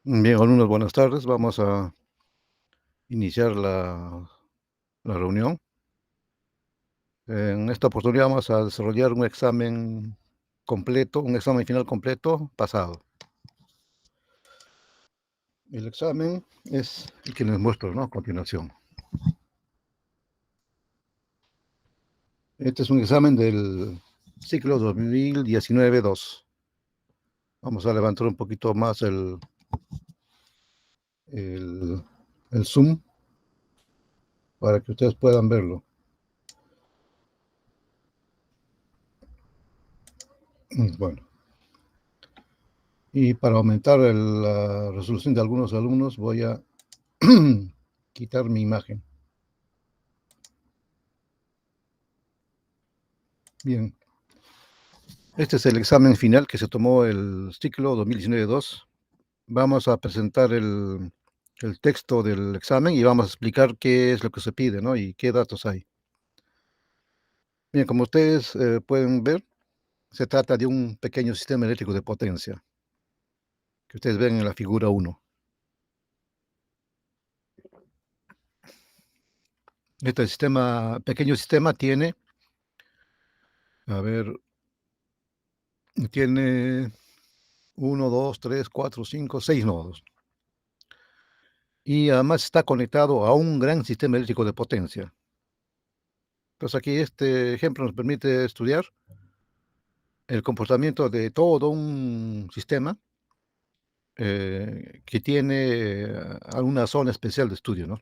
Bien, alumnos, buenas tardes. Vamos a iniciar la reunión. En esta oportunidad vamos a desarrollar un examen completo, un examen final completo pasado. El examen es el que les muestro, ¿no? A continuación. Este es un examen del ciclo 2019-2. Vamos a levantar un poquito más el, el zoom para que ustedes puedan verlo. Bueno, y para aumentar la resolución de algunos alumnos voy a quitar mi imagen. Bien, este es el examen final que se tomó el ciclo 2019-2. Vamos a presentar el texto del examen y vamos a explicar qué es lo que se pide, ¿no? Y qué datos hay. Bien, como ustedes pueden ver, se trata de un pequeño sistema eléctrico de potencia que ustedes ven en la figura 1. Este pequeño sistema tiene, a ver, tiene 1, 2, 3, 4, 5, 6 nodos. Y además está conectado a un gran sistema eléctrico de potencia. Entonces aquí este ejemplo nos permite estudiar el comportamiento de todo un sistema que tiene alguna zona especial de estudio, ¿no?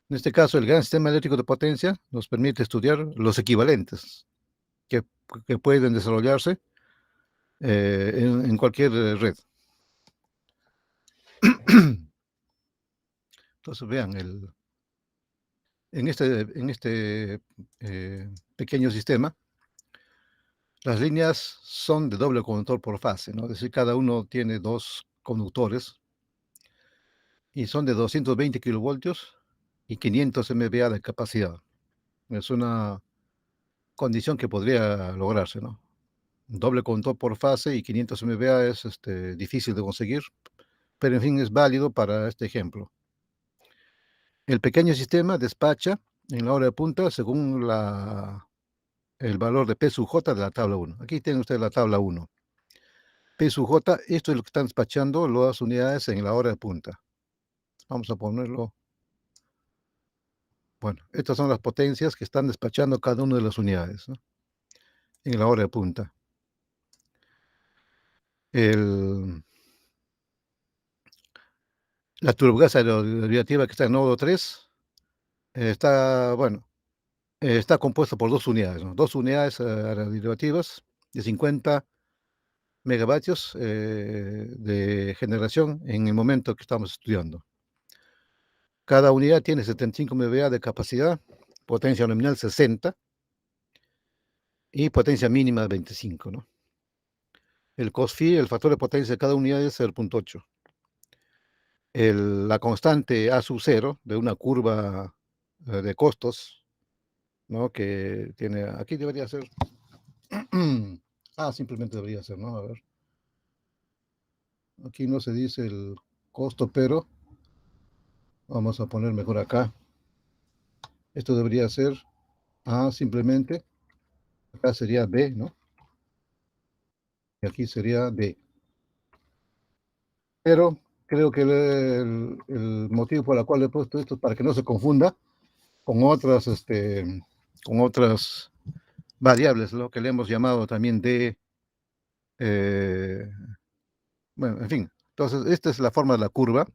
En este caso, el gran sistema eléctrico de potencia nos permite estudiar los equivalentes que, que pueden desarrollarse en cualquier red. Entonces, vean, en este pequeño sistema, las líneas son de doble conductor por fase, ¿no? Es decir, cada uno tiene dos conductores y son de 220 kilovoltios y 500 MVA de capacidad. Es una condición que podría lograrse, ¿no? Doble conductor por fase y 500 MVA es difícil de conseguir, pero en fin es válido para este ejemplo. El pequeño sistema despacha en la hora de punta según el valor de P sub J de la tabla 1. Aquí tienen ustedes la tabla 1. P sub J, esto es lo que están despachando las unidades en la hora de punta. Vamos a ponerlo. Bueno, estas son las potencias que están despachando cada una de las unidades, ¿no? En la hora de punta. La turbogasa aeroderivativa que está en nodo 3 está, bueno, está compuesta por dos unidades, ¿no? Dos unidades aeroderivativas de 50 megavatios de generación en el momento que estamos estudiando. Cada unidad tiene 75 MVA de capacidad, potencia nominal 60 y potencia mínima 25, ¿no? El COSFI, el factor de potencia de cada unidad es 0.8. La constante A sub 0 de una curva de costos, ¿no? Que tiene, aquí debería ser, simplemente debería ser, ¿no? A ver, aquí no se dice el costo, pero vamos a poner mejor acá. Esto debería ser A simplemente, acá sería B, ¿no? Y aquí sería D. Pero creo que el motivo por el cual he puesto esto es para que no se confunda con otras variables, lo que le hemos llamado también D. Bueno, en fin. Entonces, esta es la forma de la curva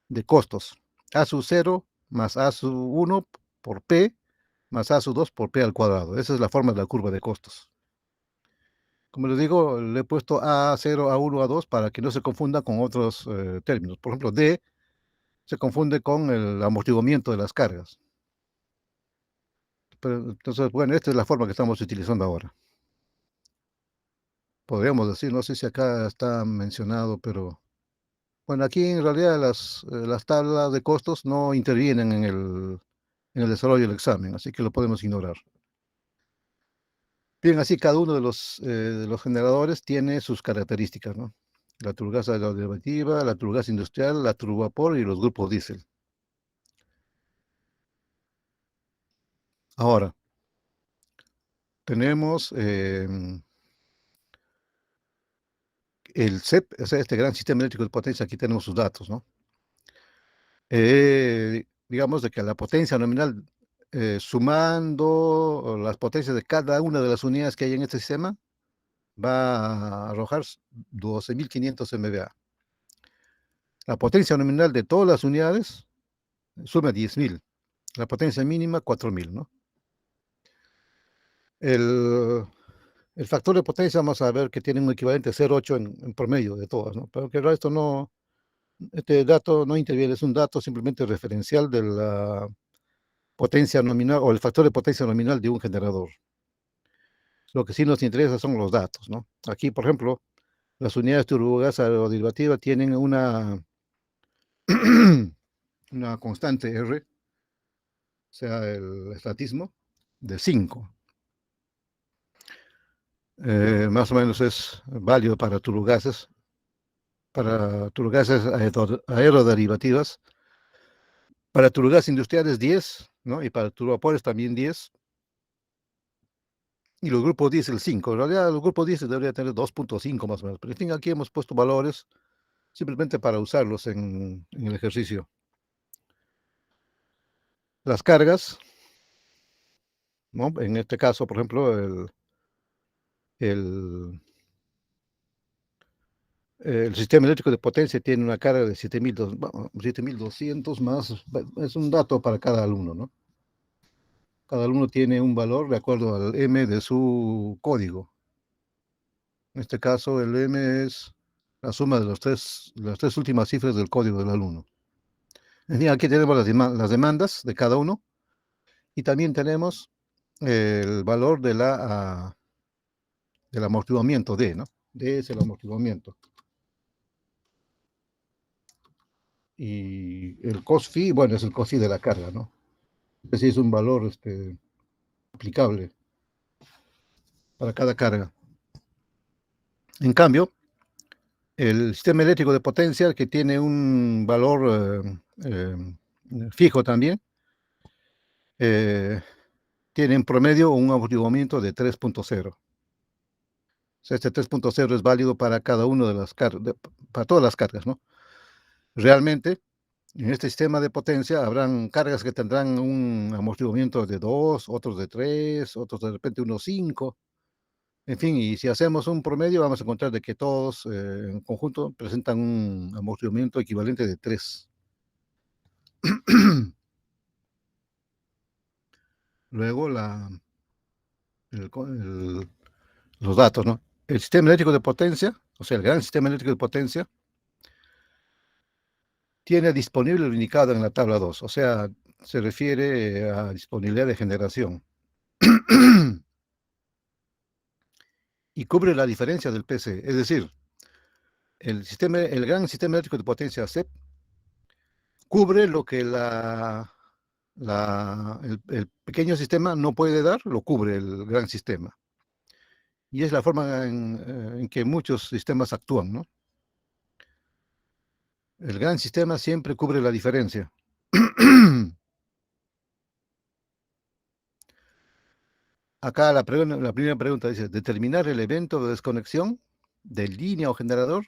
de costos. A sub 0 más A sub 1 por P más A sub 2 por P al cuadrado. Esa es la forma de la curva de costos. Como les digo, le he puesto A0, A1, A2 para que no se confunda con otros términos. Por ejemplo, D se confunde con el amortiguamiento de las cargas. Pero, entonces, bueno, esta es la forma que estamos utilizando ahora. Podríamos decir, no sé si acá está mencionado, pero bueno, aquí en realidad las tablas de costos no intervienen en el desarrollo del examen, así que lo podemos ignorar. Bien, así cada uno de los generadores tiene sus características, ¿no? la turbogás aeroderivativa, la turbogás industrial, la turbovapor y los grupos diésel. Ahora, tenemos el CEP, o sea, este gran sistema eléctrico de potencia, aquí tenemos sus datos, ¿no? Digamos de que la potencia nominal, sumando las potencias de cada una de las unidades que hay en este sistema, va a arrojar 12.500 MVA. La potencia nominal de todas las unidades suma 10.000. La potencia mínima, 4.000, ¿no? El, el factor de potencia, vamos a ver que tiene un equivalente 0,8 en promedio de todas, ¿no? Pero que el resto no, este dato no interviene, es un dato simplemente referencial de la potencia nominal o el factor de potencia nominal de un generador. Lo que sí nos interesa son los datos, ¿no? Aquí, por ejemplo, las unidades turbogás aeroderivativa tienen una constante R, o sea, el estatismo, de 5. Más o menos es válido para turbogases aeroderivativas, para turbogas industriales 10, ¿no? Y para turbovapores también 10. Y los grupos diésel 5. En realidad, los grupos diésel deberían tener 2,5 más o menos. Pero en fin, aquí hemos puesto valores simplemente para usarlos en el ejercicio. Las cargas, ¿no? En este caso, por ejemplo, el, el sistema eléctrico de potencia tiene una carga de 7.200 más, es un dato para cada alumno, ¿no? Cada alumno tiene un valor de acuerdo al M de su código. En este caso, el M es la suma de las tres últimas cifras del código del alumno. En fin, aquí tenemos las demandas de cada uno y también tenemos el valor del amortiguamiento D, ¿no? D es el amortiguamiento. Y el cost fee, bueno, es el cost fee de la carga, ¿no? Ese es un valor aplicable para cada carga. En cambio, el sistema eléctrico de potencia, que tiene un valor fijo también, tiene en promedio un amortiguamiento de 3,0. O sea, este 3,0 es válido para cada una de las cargas, para todas las cargas, ¿no? Realmente, en este sistema de potencia habrán cargas que tendrán un amortiguamiento de 2, otros de 3, otros de repente unos 5. En fin, y si hacemos un promedio, vamos a encontrar de que todos en conjunto presentan un amortiguamiento equivalente de 3. Luego, los datos, ¿no? El sistema eléctrico de potencia, o sea, el gran sistema eléctrico de potencia, tiene disponible lo indicado en la tabla 2, o sea, se refiere a disponibilidad de generación. Y cubre la diferencia del PC, es decir, el gran sistema eléctrico de potencia CEP cubre lo que el pequeño sistema no puede dar, lo cubre el gran sistema. Y es la forma en que muchos sistemas actúan, ¿no? El gran sistema siempre cubre la diferencia. Acá la primera pregunta dice, determinar el evento de desconexión de línea o generador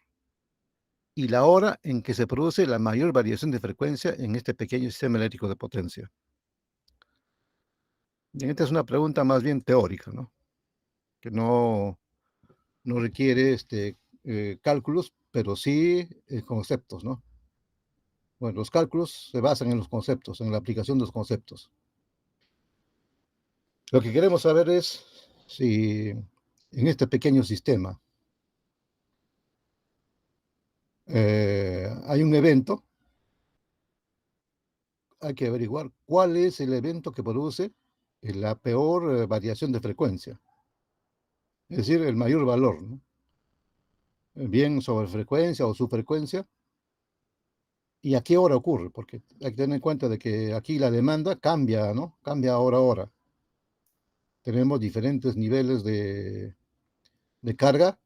y la hora en que se produce la mayor variación de frecuencia en este pequeño sistema eléctrico de potencia. Y esta es una pregunta más bien teórica, ¿no? Que no requiere cálculos, pero sí conceptos, ¿no? Bueno, los cálculos se basan en los conceptos, en la aplicación de los conceptos. Lo que queremos saber es si en este pequeño sistema hay un evento, hay que averiguar cuál es el evento que produce la peor variación de frecuencia, es decir, el mayor valor, ¿no? Bien sobre frecuencia o subfrecuencia, y a qué hora ocurre, porque hay que tener en cuenta de que aquí la demanda cambia, ¿no? Cambia hora a hora. Tenemos diferentes niveles de carga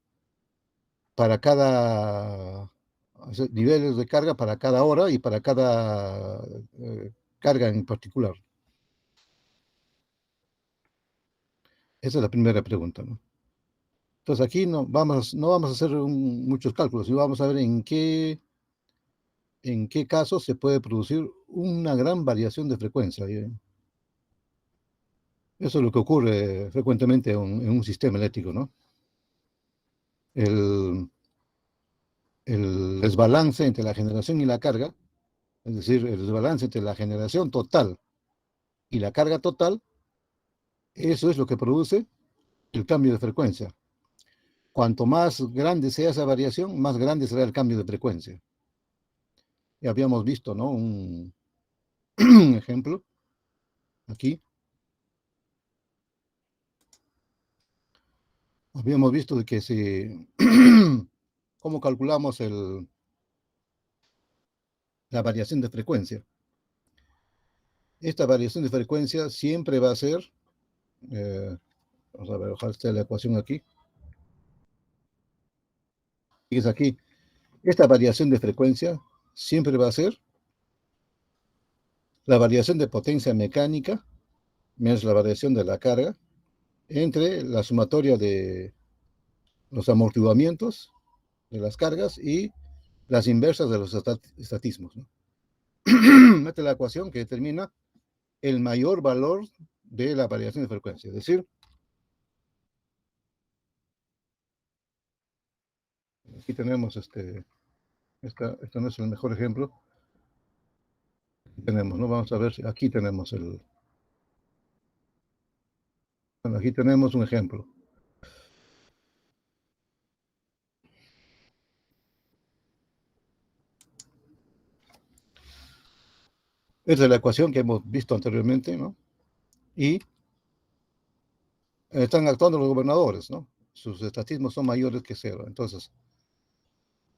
para cada niveles de carga para cada hora y para cada carga en particular. Esa es la primera pregunta, ¿no? Entonces aquí no vamos a hacer muchos cálculos, sino vamos a ver en qué casos se puede producir una gran variación de frecuencia. Eso es lo que ocurre frecuentemente en un sistema eléctrico, ¿no? El, el desbalance entre la generación y la carga, es decir, el desbalance entre la generación total y la carga total, eso es lo que produce el cambio de frecuencia. Cuanto más grande sea esa variación, más grande será el cambio de frecuencia. Ya habíamos visto, ¿no? Un ejemplo aquí. Habíamos visto de que si, cómo calculamos la variación de frecuencia. Esta variación de frecuencia siempre va a ser, eh, vamos a ver, ojalá esté la ecuación aquí. Fíjense aquí, esta variación de frecuencia siempre va a ser la variación de potencia mecánica menos la variación de la carga entre la sumatoria de los amortiguamientos de las cargas y las inversas de los estatismos, ¿no? Mete la ecuación que determina el mayor valor de la variación de frecuencia. Es decir, aquí tenemos este no es el mejor ejemplo. Tenemos, ¿no? Vamos a ver si aquí tenemos bueno, aquí tenemos un ejemplo. Esta es la ecuación que hemos visto anteriormente, ¿no? Y están actuando los gobernadores, ¿no? Sus estatismos son mayores que cero. Entonces,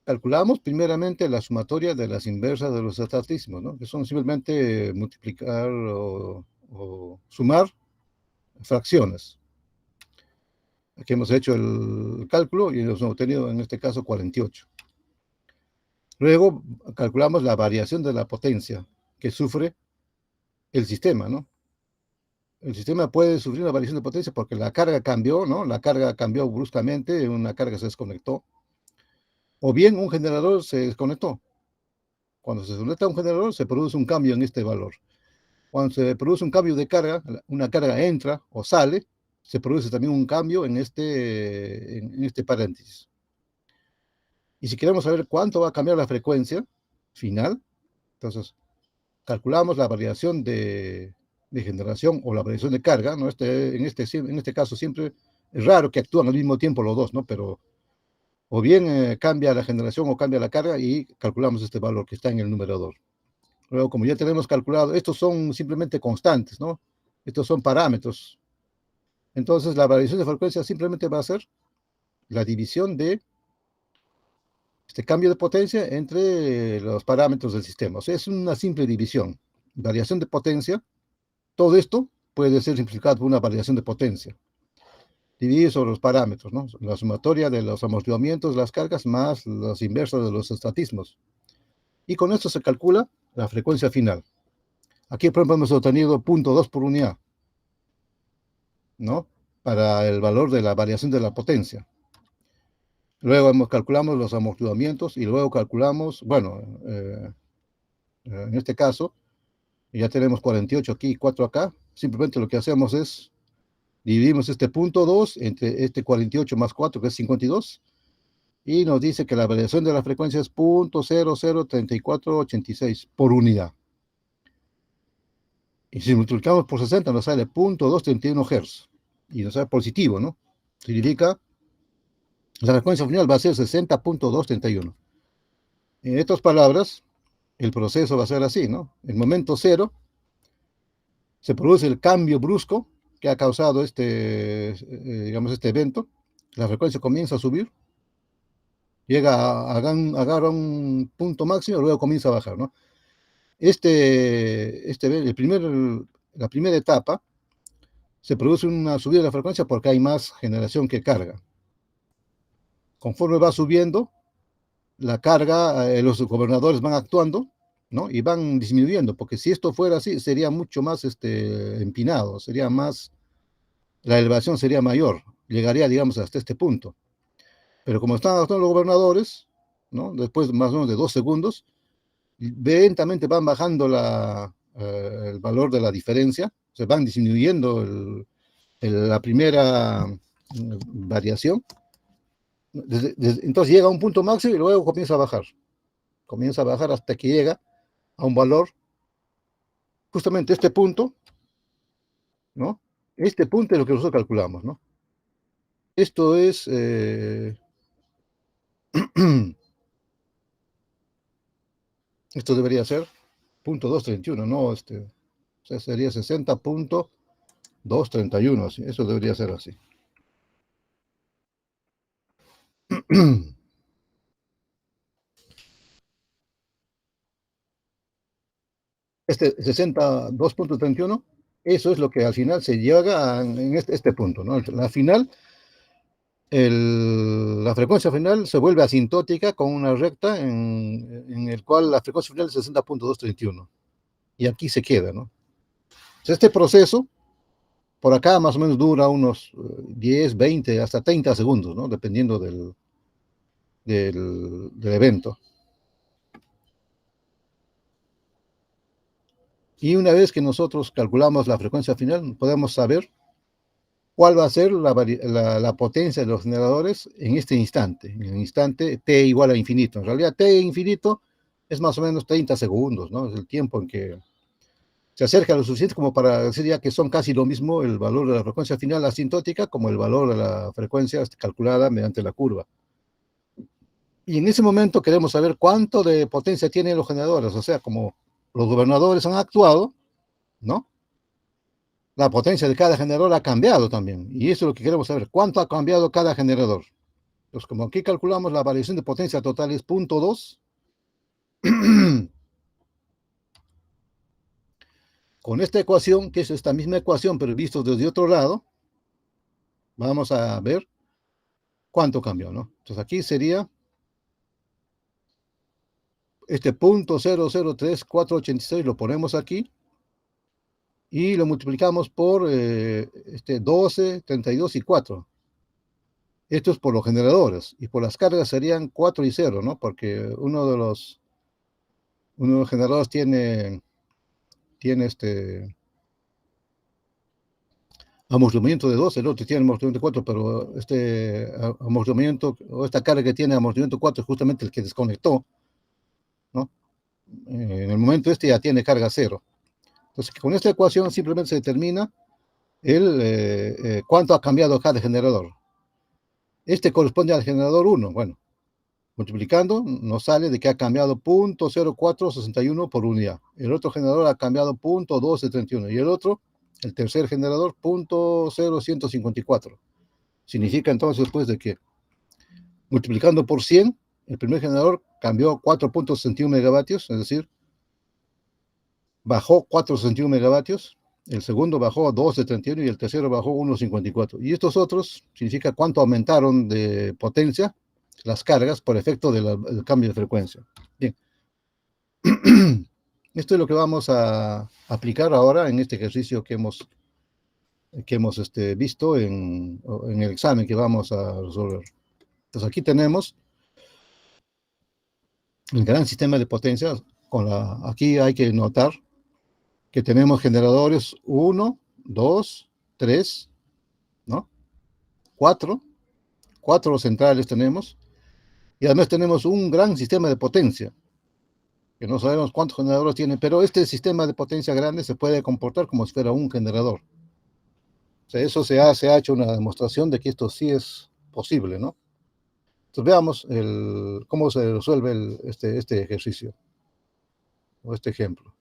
calculamos primeramente la sumatoria de las inversas de los estatismos, ¿no? Que son simplemente multiplicar o sumar fracciones. Aquí hemos hecho el cálculo y hemos obtenido en este caso 48. Luego calculamos la variación de la potencia que sufre el sistema, ¿no? El sistema puede sufrir una variación de potencia porque la carga cambió, ¿no? La carga cambió bruscamente, una carga se desconectó, o bien un generador se desconectó. Cuando se desconecta un generador, se produce un cambio en este valor. Cuando se produce un cambio de carga, una carga entra o sale, se produce también un cambio en este paréntesis. Y si queremos saber cuánto va a cambiar la frecuencia final, entonces calculamos la variación de generación o la variación de carga, ¿no? En este caso siempre es raro que actúen al mismo tiempo los dos, ¿no? Pero o bien cambia la generación o cambia la carga y calculamos este valor que está en el numerador. Luego, como ya tenemos calculado, estos son simplemente constantes, ¿no? Estos son parámetros. Entonces, la variación de frecuencia simplemente va a ser la división de este cambio de potencia entre los parámetros del sistema. O sea, es una simple división. Variación de potencia, todo esto puede ser simplificado por una variación de potencia. Dividir sobre los parámetros, ¿no? La sumatoria de los amortiguamientos, las cargas, más los inversos de los estatismos. Y con esto se calcula la frecuencia final. Aquí, por ejemplo, hemos obtenido 0.2 por unidad, ¿no? Para el valor de la variación de la potencia. Luego calculamos los amortiguamientos y luego calculamos, bueno, en este caso, ya tenemos 48 aquí y 4 acá. Simplemente lo que hacemos es dividimos este 0.2 entre este 48 más 4, que es 52, y nos dice que la variación de la frecuencia es 0.003486 por unidad. Y si multiplicamos por 60 nos sale 0.231 Hz. Y nos sale positivo, ¿no? Significa la frecuencia final va a ser 60.231. En estas palabras, el proceso va a ser así, ¿no? En el momento cero se produce el cambio brusco que ha causado digamos, este evento. La frecuencia comienza a subir, llega agarra un punto máximo, luego comienza a bajar, ¿no? La primera etapa se produce una subida de la frecuencia porque hay más generación que carga. Conforme va subiendo la carga, los gobernadores van actuando, ¿no? Y van disminuyendo, porque si esto fuera así, sería mucho más empinado, sería más, la elevación sería mayor, llegaría, digamos, hasta este punto. Pero como están actuando los gobernadores, ¿no? Después más o menos de 2 segundos, lentamente van bajando el valor de la diferencia, se van disminuyendo la primera variación. Entonces llega a un punto máximo y luego comienza a bajar hasta que llega a un valor, justamente este punto, ¿no? Este punto es lo que nosotros calculamos, ¿no? Esto es, esto debería ser punto 231, ¿no? O sea, sería 60.231, así. Eso debería ser así. Este 62.31, eso es lo que al final se llega en este punto, ¿no? La final, la frecuencia final se vuelve asintótica con una recta en el cual la frecuencia final es 60.231. Y aquí se queda, ¿no? Entonces, este proceso, por acá más o menos dura unos 10, 20, hasta 30 segundos, ¿no? Dependiendo del evento. Y una vez que nosotros calculamos la frecuencia final, podemos saber cuál va a ser la potencia de los generadores en este instante, en el instante t igual a infinito. En realidad, t infinito es más o menos 30 segundos, ¿no? Es el tiempo en que se acerca lo suficiente como para decir ya que son casi lo mismo el valor de la frecuencia final asintótica como el valor de la frecuencia calculada mediante la curva. Y en ese momento queremos saber cuánto de potencia tienen los generadores, o sea, como los gobernadores han actuado, ¿no? La potencia de cada generador ha cambiado también. Y eso es lo que queremos saber, cuánto ha cambiado cada generador. Pues como aquí calculamos la variación de potencia total es 0.2, con esta ecuación, que es esta misma ecuación, pero visto desde otro lado, vamos a ver cuánto cambió, ¿no? Entonces aquí sería este 0.003486, lo ponemos aquí y lo multiplicamos por 12, 32 y 4. Esto es por los generadores, y por las cargas serían 4 y 0, ¿no? Porque uno de los generadores tiene amortiguamiento de 2, el otro tiene amortiguamiento de 4, pero este amortiguamiento o esta carga que tiene amortiguamiento 4 es justamente el que desconectó, ¿no? En el momento ya tiene carga 0. Entonces, con esta ecuación simplemente se determina cuánto ha cambiado cada generador. Este corresponde al generador 1. Bueno, multiplicando nos sale de que ha cambiado 0.0461 por unidad. El otro generador ha cambiado 0.1231 y el otro, el tercer generador, 0.0154. Significa entonces pues de que multiplicando por 100, el primer generador cambió 4.61 megavatios, es decir, bajó 4.61 megavatios, el segundo bajó a 2.71 y el tercero bajó 1.54. Y estos otros significa cuánto aumentaron de potencia las cargas por efecto del cambio de frecuencia. Bien. Esto es lo que vamos a aplicar ahora en este ejercicio que hemos visto en el examen que vamos a resolver. Entonces aquí tenemos el gran sistema de potencia. Aquí hay que notar que tenemos generadores 1, 2, 3, ¿no? 4, 4 centrales tenemos, y además tenemos un gran sistema de potencia, que no sabemos cuántos generadores tiene, pero este sistema de potencia grande se puede comportar como si fuera un generador. O sea, eso se ha hecho una demostración de que esto sí es posible, ¿no? Entonces veamos cómo se resuelve este ejercicio, o este ejemplo.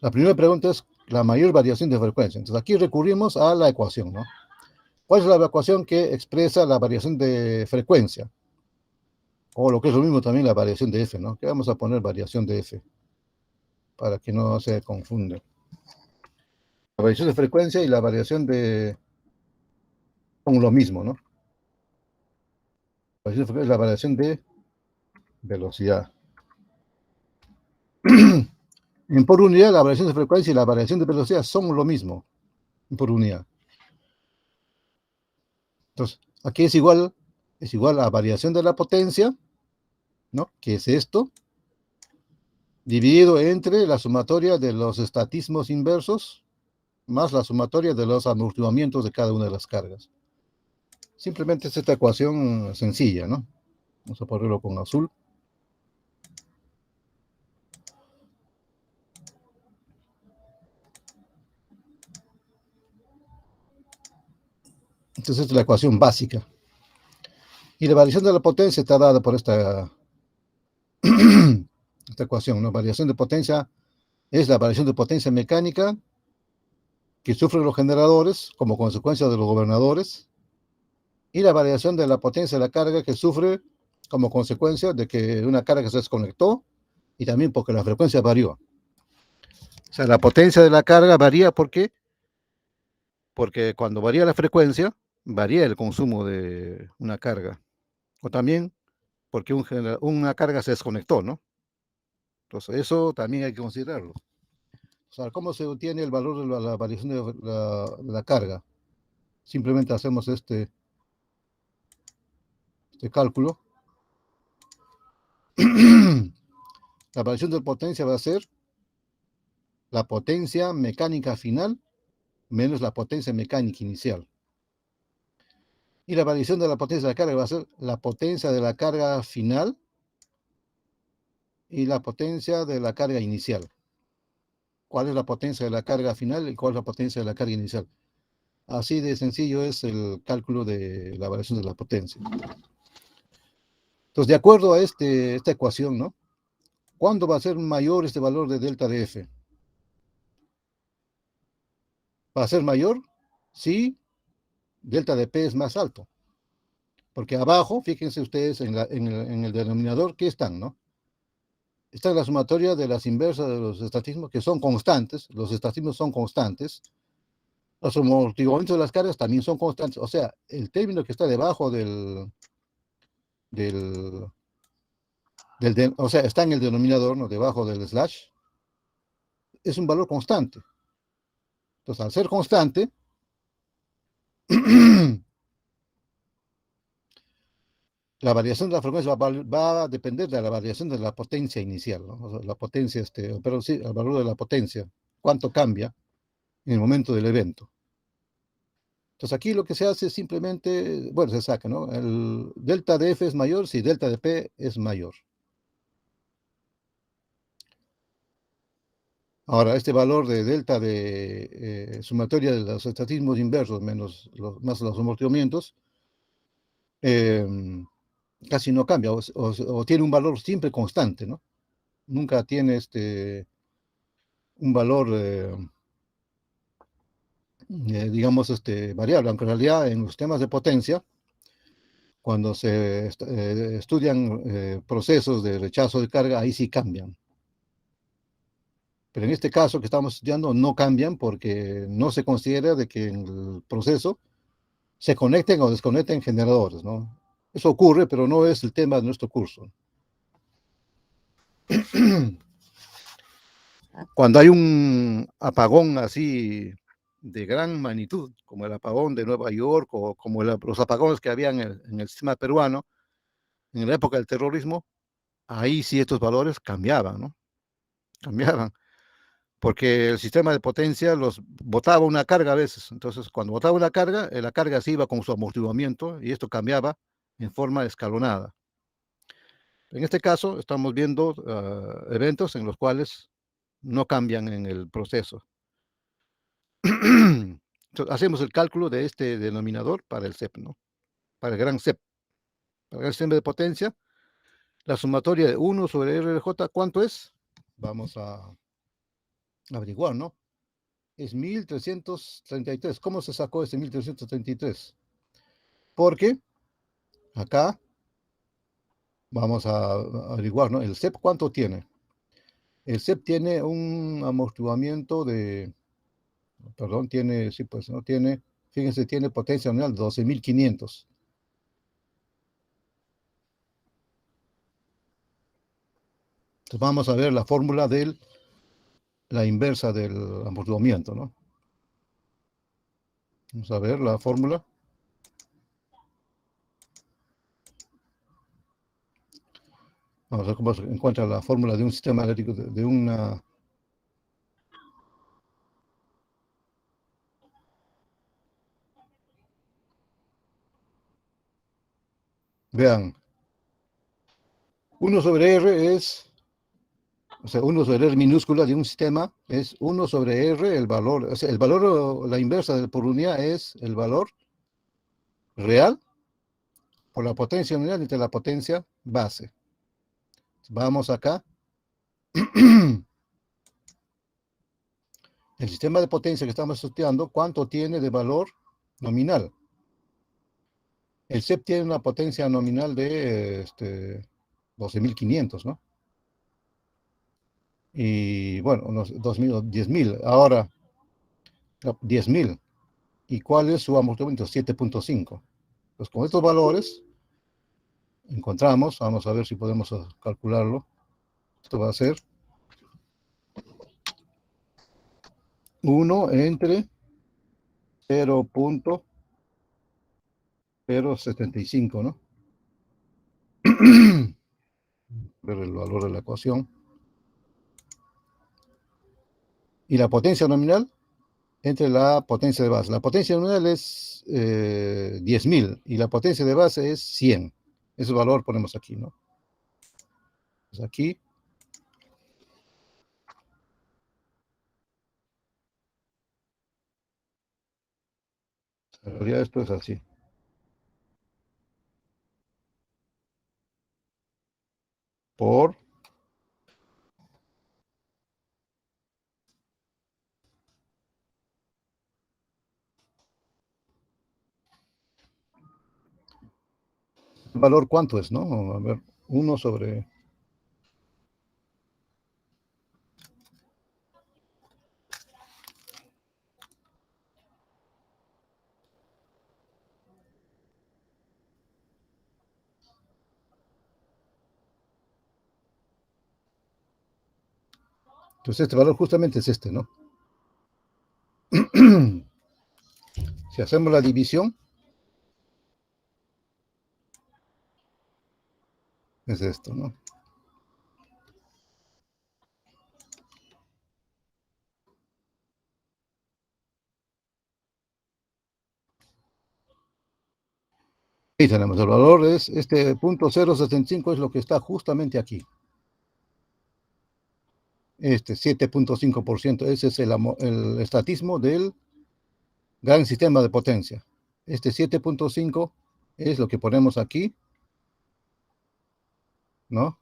La primera pregunta es la mayor variación de frecuencia. Entonces aquí recurrimos a la ecuación, ¿no? ¿Cuál es la ecuación que expresa la variación de frecuencia? O lo que es lo mismo también la variación de f, ¿no? Que vamos a poner variación de f, para que no se confunda. La variación de frecuencia y la variación son lo mismo, ¿no? es la variación de velocidad. En por unidad, la variación de frecuencia y la variación de velocidad son lo mismo por unidad. Entonces, aquí es igual a variación de la potencia, ¿no? Que es esto, dividido entre la sumatoria de los estatismos inversos más la sumatoria de los amortiguamientos de cada una de las cargas. Simplemente es esta ecuación sencilla, ¿no? Vamos a ponerlo con azul. Entonces, esta es la ecuación básica. Y la variación de la potencia está dada por esta ecuación, ¿no? Variación de potencia es la variación de potencia mecánica que sufren los generadores como consecuencia de los gobernadores y la variación de la potencia de la carga que sufre como consecuencia de que una carga se desconectó y también porque la frecuencia varió. O sea, la potencia de la carga varía porque cuando varía la frecuencia, varía el consumo de una carga. O también porque una carga se desconectó, ¿no? Entonces, eso también hay que considerarlo. O sea, ¿cómo se obtiene el valor de la variación de la carga? Simplemente hacemos este cálculo. La variación de potencia va a ser la potencia mecánica final menos la potencia mecánica inicial. Y la variación de la potencia de la carga va a ser la potencia de la carga final y la potencia de la carga inicial. ¿Cuál es la potencia de la carga final y cuál es la potencia de la carga inicial? Así de sencillo es el cálculo de la variación de la potencia. Entonces, de acuerdo a esta ecuación, ¿no? ¿Cuándo va a ser mayor este valor de delta de F? ¿Va a ser mayor? Sí, delta de P es más alto. Porque abajo, fíjense ustedes en el denominador, ¿qué están, no? Está en la sumatoria de las inversas de los estatismos, que son constantes. Los estatismos son constantes. Los amortiguamientos de las cargas también son constantes. O sea, el término que está debajo del o sea, está en el denominador, ¿no? Debajo del slash, es un valor constante. Entonces, al ser constante, la variación de la frecuencia va a depender de la variación de la potencia inicial, ¿no? O sea, la potencia, pero sí, el valor de la potencia, cuánto cambia en el momento del evento. Entonces aquí lo que se hace es simplemente, bueno, se saca, ¿no? El delta de F es mayor si delta de P es mayor. Ahora, este valor de delta de sumatoria de los estatismos inversos más los amortiguamientos, casi no cambia, o tiene un valor siempre constante, ¿no? Nunca tiene un valor, digamos, variable, aunque en realidad en los temas de potencia, cuando se estudian procesos de rechazo de carga, ahí sí cambian. Pero en este caso que estamos estudiando no cambian porque no se considera de que en el proceso se conecten o desconecten generadores, ¿no? Eso ocurre, pero no es el tema de nuestro curso. Cuando hay un apagón así de gran magnitud, como el apagón de Nueva York o como los apagones que había en el sistema peruano en la época del terrorismo, ahí sí estos valores cambiaban, ¿no? Cambiaban, porque el sistema de potencia los botaba una carga a veces. Entonces, cuando botaba una carga, la carga se iba con su amortiguamiento y esto cambiaba en forma escalonada. En este caso, estamos viendo eventos en los cuales no cambian en el proceso. Entonces, hacemos el cálculo de este denominador para el CEP, ¿no? Para el gran CEP. Para el gran sistema de potencia, la sumatoria de 1 sobre RJ, ¿cuánto es? Vamos a averiguar, ¿no? Es 1333. ¿Cómo se sacó ese 1333? Porque acá vamos a averiguar, ¿no? El CEP, ¿cuánto tiene? El CEP tiene un amortiguamiento de, perdón, tiene, sí, pues, no tiene, fíjense, tiene potencia nominal 12.500. Entonces vamos a ver la fórmula de la inversa del amortiguamiento, ¿no? Vamos a ver la fórmula. Vamos a ver cómo se encuentra la fórmula de un sistema eléctrico, de una... Vean, 1 sobre R es, o sea, 1 sobre R minúscula de un sistema es 1 sobre R, el valor, o sea, el valor, la inversa del por unidad es el valor real por la potencia nominal entre la potencia base. Vamos acá. El sistema de potencia que estamos estudiando, ¿cuánto tiene de valor nominal? El CEP tiene una potencia nominal de 12.500, ¿no? Y bueno, unos 2.000, 10.000. Ahora, 10.000. ¿Y cuál es su amortiguamiento? 7.5. Pues con estos valores encontramos, vamos a ver si podemos calcularlo. Esto va a ser 1 entre 0.075, ¿no? Ver el valor de la ecuación. Y la potencia nominal entre la potencia de base. La potencia nominal es 10.000 y la potencia de base es 100. Ese valor ponemos aquí, ¿no? Pues aquí. En realidad esto es así. Por el valor, ¿cuánto es, no? A ver, 1 sobre... Entonces este valor justamente es este, ¿no? Si hacemos la división, es esto, ¿no? Y tenemos el valor, es este punto 0.75 es lo que está justamente aquí. Este 7.5%, ese es el estatismo del gran sistema de potencia. Este 7.5 es lo que ponemos aquí, ¿no?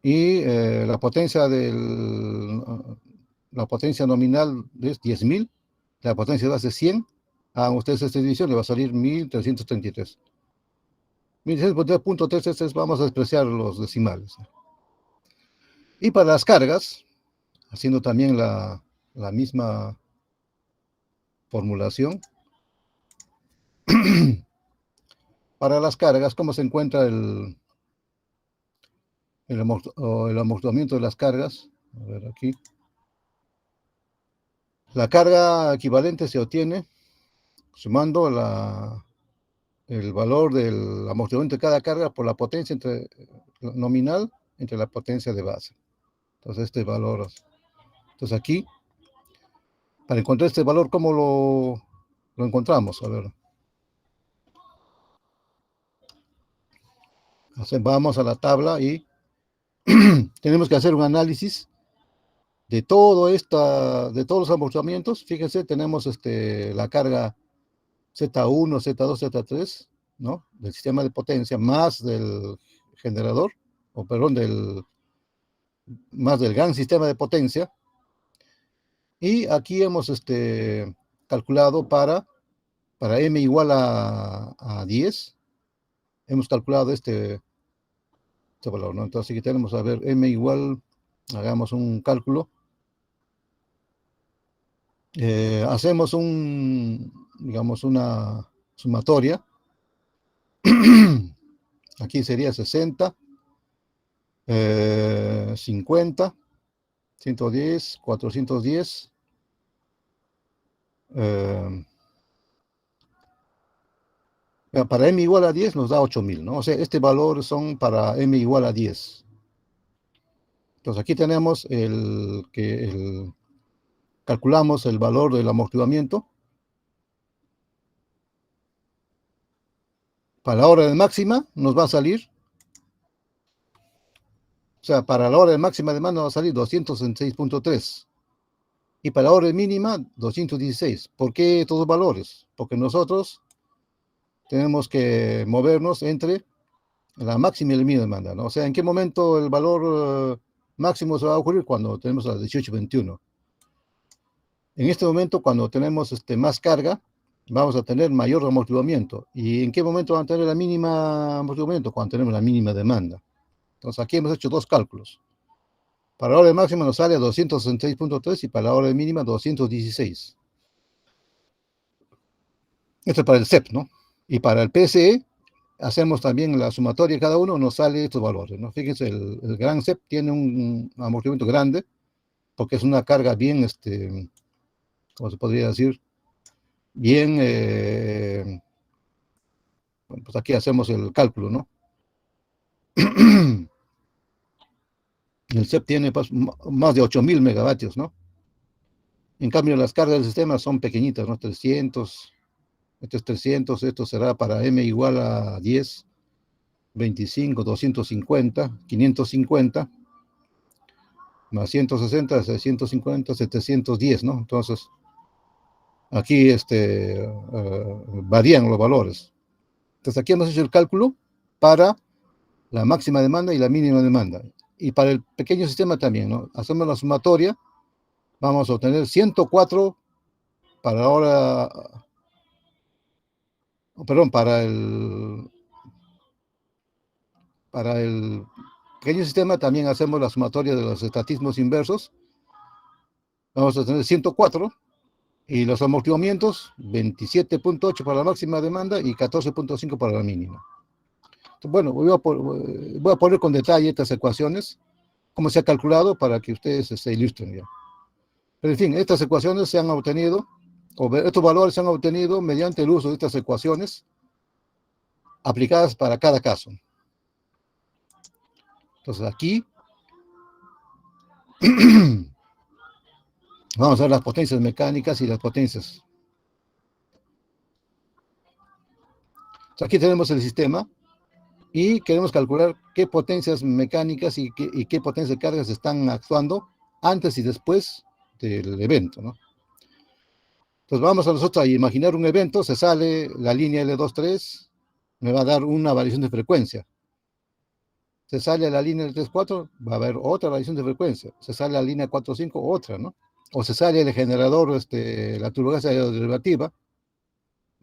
Y la potencia nominal es 10.000, la potencia de base es 100. Hagan ustedes esta división, le va a salir 1.333. 1.333.3, vamos a despreciar los decimales. Y para las cargas, haciendo también la misma formulación, para las cargas, ¿cómo se encuentra el amortiguamiento de las cargas? A ver aquí. La carga equivalente se obtiene sumando el valor del amortiguamiento de cada carga por la potencia nominal entre la potencia de base. Entonces, este valor. Entonces, aquí, para encontrar este valor, ¿cómo lo encontramos? A ver. Vamos a la tabla y tenemos que hacer un análisis de todos los amortiguamientos. Fíjense, tenemos la carga Z1, Z2, Z3, ¿no? Del sistema de potencia más del generador, o perdón, más del gran sistema de potencia. Y aquí hemos calculado para M igual a 10, hemos calculado este valor, ¿no? Entonces aquí tenemos, a ver, M igual, hagamos un cálculo. Hacemos digamos, una sumatoria. Aquí sería 60 50, 110, 410. Para m igual a 10 nos da 8000, ¿no? O sea, este valor son para m igual a 10. Entonces aquí tenemos calculamos el valor del amortiguamiento. Para la hora de máxima nos va a salir, o sea, para la hora de máxima demanda va a salir 266.3. Y para la hora de mínima, 216. ¿Por qué todos los valores? Porque nosotros tenemos que movernos entre la máxima y la mínima demanda, ¿no? O sea, ¿en qué momento el valor máximo se va a ocurrir? Cuando tenemos la 1821. En este momento, cuando tenemos más carga, vamos a tener mayor amortiguamiento. ¿Y en qué momento vamos a tener la mínima amortiguamiento? Cuando tenemos la mínima demanda. Entonces, aquí hemos hecho dos cálculos. Para la hora de máxima nos sale a 266.3 y para la hora de mínima 216. Esto es para el CEP, ¿no? Y para el PSE hacemos también la sumatoria de cada uno, nos sale estos valores, ¿no? Fíjense, el gran CEP tiene un amortiguamiento grande porque es una carga bien, ¿cómo se podría decir? Bien, bueno, pues aquí hacemos el cálculo, ¿no? El CEP tiene pues, más de 8000 megavatios, ¿no? En cambio, las cargas del sistema son pequeñitas, ¿no? 300, esto es 300, esto será para M igual a 10, 25, 250, 550, más 160, 650, 710, ¿no? Entonces, aquí varían los valores. Entonces, aquí hemos hecho el cálculo para la máxima demanda y la mínima demanda. Y para el pequeño sistema también, ¿no? Hacemos la sumatoria, vamos a obtener 104 para ahora, perdón, para el pequeño sistema también hacemos la sumatoria de los estatismos inversos. Vamos a tener 104 y los amortiguamientos 27.8 para la máxima demanda y 14.5 para la mínima. Entonces, bueno, voy a poner con detalle estas ecuaciones, cómo se ha calculado para que ustedes se ilustren ya. Pero en fin, estas ecuaciones se han obtenido, o estos valores se han obtenido mediante el uso de estas ecuaciones aplicadas para cada caso. Entonces aquí vamos a ver las potencias mecánicas y las potencias. Entonces aquí tenemos el sistema y queremos calcular qué potencias mecánicas y qué potencias de cargas están actuando antes y después del evento, ¿no? Entonces vamos a nosotros a imaginar un evento, se sale la línea L23, me va a dar una variación de frecuencia. Se sale a la línea L34, va a haber otra variación de frecuencia. Se sale a la línea 45, otra, ¿no? O se sale el generador, la turbogasia aeroderivativa,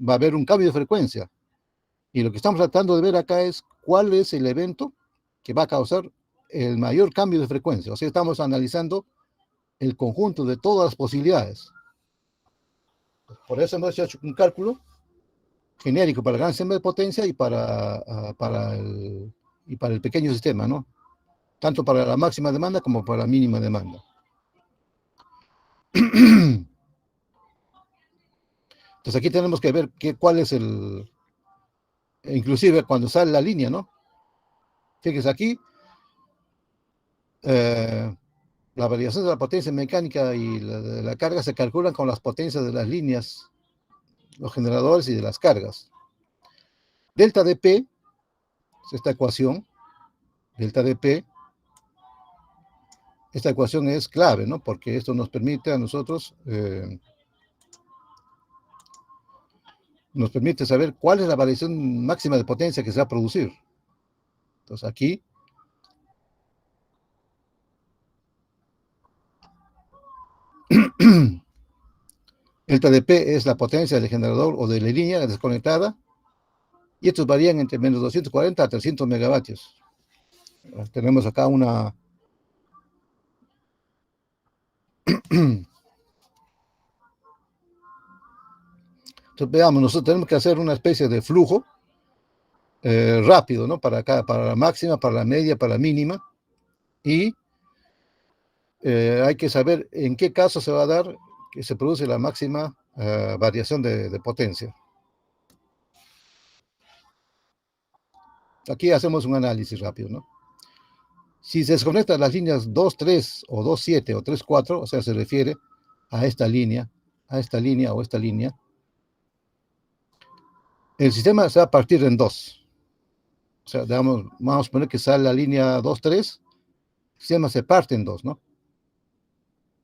va a haber un cambio de frecuencia. Y lo que estamos tratando de ver acá es cuál es el evento que va a causar el mayor cambio de frecuencia. O sea, estamos analizando el conjunto de todas las posibilidades. Por eso hemos hecho un cálculo genérico para el gran sistema de potencia y para el pequeño sistema, ¿no? Tanto para la máxima demanda como para la mínima demanda. Entonces aquí tenemos que ver cuál es inclusive cuando sale la línea, ¿no? Fíjense aquí, la variación de la potencia mecánica y de la carga se calculan con las potencias de las líneas, los generadores y de las cargas. Delta de P, esta ecuación, delta de P, esta ecuación es clave, ¿no? Porque esto nos permite a nosotros, nos permite saber cuál es la variación máxima de potencia que se va a producir. Entonces aquí, delta de P es la potencia del generador o de la línea desconectada, y estos varían entre menos 240 a 300 megavatios. Tenemos acá una... Entonces, veamos, nosotros tenemos que hacer una especie de flujo rápido, ¿no? Para la máxima, para la media, para la mínima. Y hay que saber en qué caso se va a dar que se produce la máxima variación de potencia. Aquí hacemos un análisis rápido, ¿no? Si se desconectan las líneas 2, 3 o 2, 7 o 3, 4, o sea, se refiere a esta línea o esta línea, el sistema se va a partir en dos. O sea, vamos a poner que sale la línea 2, 3, el sistema se parte en dos, ¿no?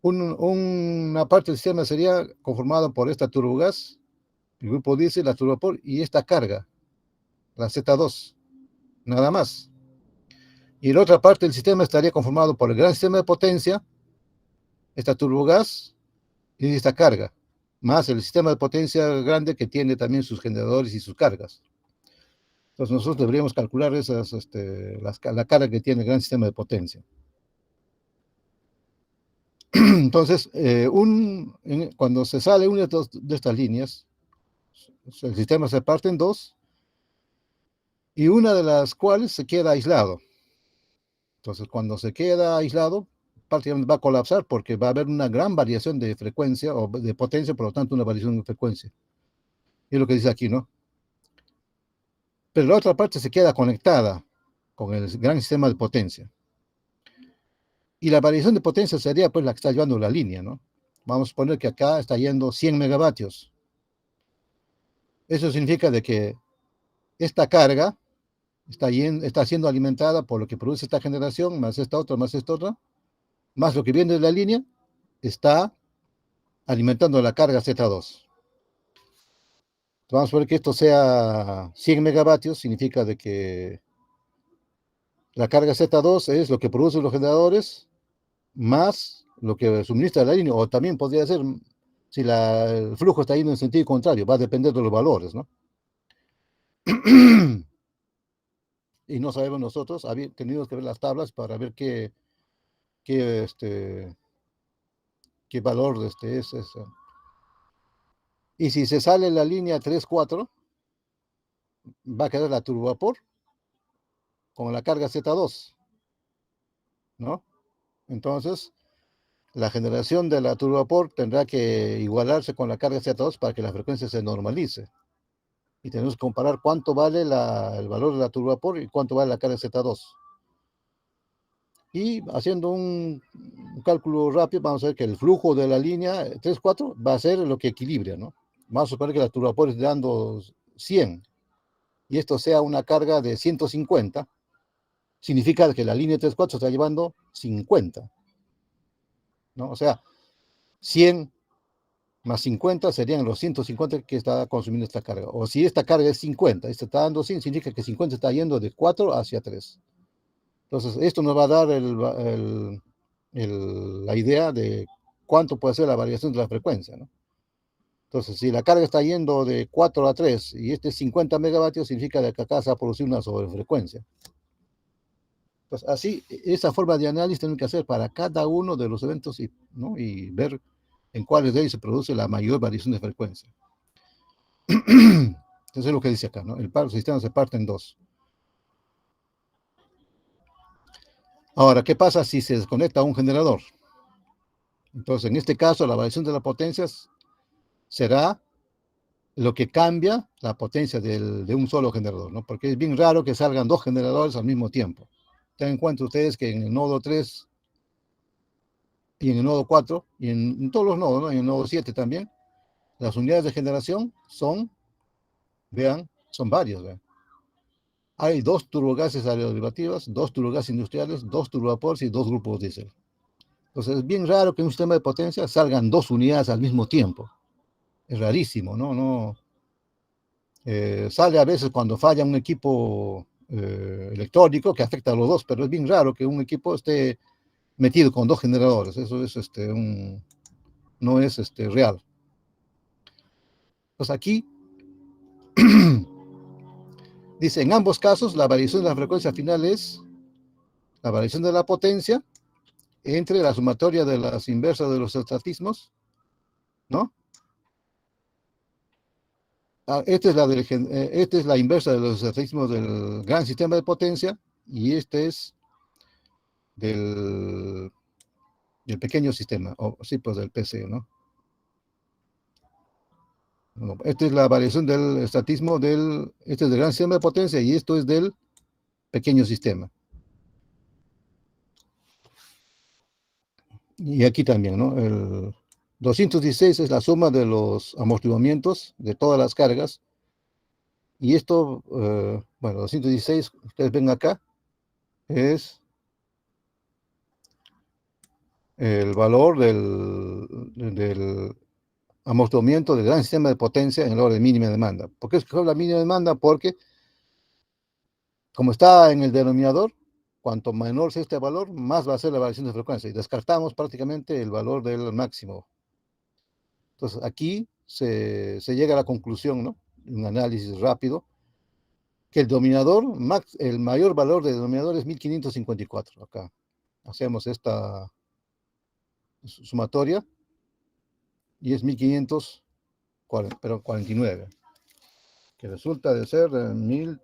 Una parte del sistema sería conformada por esta turbogas, el grupo diésel, la turbovapor y esta carga, la Z2, nada más. Y la otra parte del sistema estaría conformado por el gran sistema de potencia, esta turbogas y esta carga, más el sistema de potencia grande que tiene también sus generadores y sus cargas. Entonces nosotros deberíamos calcular la carga que tiene el gran sistema de potencia. Entonces, cuando se sale una de estas líneas, el sistema se parte en dos y una de las cuales se queda aislado. Entonces, cuando se queda aislado, prácticamente va a colapsar porque va a haber una gran variación de frecuencia o de potencia, por lo tanto, una variación de frecuencia. Y es lo que dice aquí, ¿no? Pero la otra parte se queda conectada con el gran sistema de potencia. Y la variación de potencia sería pues la que está llevando la línea, ¿no? Vamos a poner que acá está yendo 100 megavatios. Eso significa de que esta carga está siendo alimentada por lo que produce esta generación, más esta otra, más lo que viene de la línea, está alimentando la carga Z2. Vamos a ver que esto sea 100 megavatios, significa de que la carga Z2 es lo que producen los generadores, más lo que suministra la línea, o también podría ser, si el flujo está yendo en sentido contrario, va a depender de los valores, ¿no? Y no sabemos nosotros, tenemos que ver las tablas para ver qué, qué valor es. Y si se sale la línea 3, 4, va a quedar la turbovapor con la carga Z2, ¿no? Entonces, la generación de la turbovapor tendrá que igualarse con la carga Z2 para que la frecuencia se normalice. Y tenemos que comparar cuánto vale el valor de la turbovapor y cuánto vale la carga Z2. Y haciendo un cálculo rápido, vamos a ver que el flujo de la línea 3, 4 va a ser lo que equilibra, ¿no? Vamos a suponer que la turbovapor esté dando 100 y esto sea una carga de 150, significa que la línea 3, 4 está llevando 50, ¿no? O sea, 100 más 50 serían los 150 que está consumiendo esta carga. O si esta carga es 50, esta está dando 100, significa que 50 está yendo de 4 hacia 3. Entonces, esto nos va a dar la idea de cuánto puede ser la variación de la frecuencia, ¿no? Entonces, si la carga está yendo de 4 a 3 y este es 50 megavatios, significa que acá se va a producir una sobrefrecuencia. Entonces, así, esa forma de análisis tenemos que hacer para cada uno de los eventos ¿no? Y ver en cuáles de ellos se produce la mayor variación de frecuencia. Entonces, es lo que dice acá, ¿no? El sistema se parte en dos. Ahora, ¿qué pasa si se desconecta un generador? Entonces, en este caso, la variación de las potencias será lo que cambia la potencia de un solo generador, ¿no? Porque es bien raro que salgan dos generadores al mismo tiempo. Tengan en cuenta ustedes que en el nodo 3 y en el nodo 4, y en todos los nodos, ¿no? En el nodo 7 también, las unidades de generación son varios, vean. Hay dos turbogases aeroderivativas, dos turbogases industriales, dos turbovapores y dos grupos diésel. Entonces es bien raro que en un sistema de potencia salgan dos unidades al mismo tiempo. Es rarísimo, ¿no? Sale a veces cuando falla un equipo electrónico que afecta a los dos, pero es bien raro que un equipo esté metido con dos generadores. Eso es no es real. Pues aquí dice, en ambos casos la variación de la frecuencia final es la variación de la potencia entre la sumatoria de las inversas de los estratismos, ¿no? Esta es la inversa de los estratismos del gran sistema de potencia y este es del, del pequeño sistema, o sí, pues del PC, ¿no? Bueno, esta es la variación del estatismo este es del gran sistema de potencia y esto es del pequeño sistema. Y aquí también, ¿no? El 216 es la suma de los amortiguamientos de todas las cargas. Y esto, bueno, 216, ustedes ven acá, es el valor del amortiguamiento del gran sistema de potencia en el orden de mínima demanda. ¿Por qué escoger la mínima demanda? Porque como está en el denominador, cuanto menor sea este valor, más va a ser la variación de frecuencia. Y descartamos prácticamente el valor del máximo. Entonces aquí se llega a la conclusión, ¿no? Un análisis rápido, que el mayor valor del denominador es 1554. Acá hacemos esta sumatoria y es 1549, que resulta de ser 1000.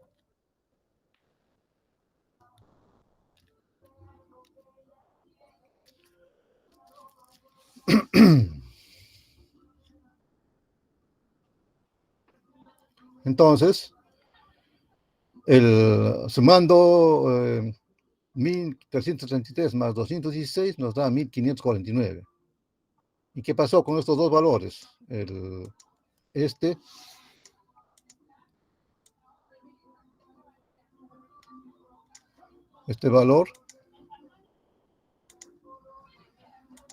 Entonces, sumando 1333 más 216 nos da 1549. ¿Y qué pasó con estos dos valores? Este este valor,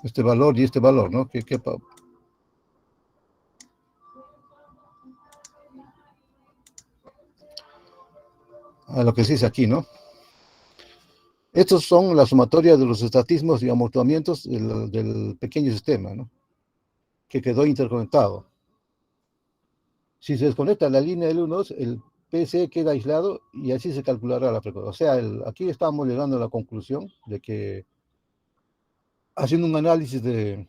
este valor y este valor, ¿no? A lo que se dice aquí, ¿no? Estos son la sumatoria de los estatismos y amortiguamientos del pequeño sistema, ¿no? Que quedó interconectado. Si se desconecta la línea L1, el PC queda aislado y así se calculará la frecuencia. O sea, aquí estamos llegando a la conclusión de que haciendo un análisis de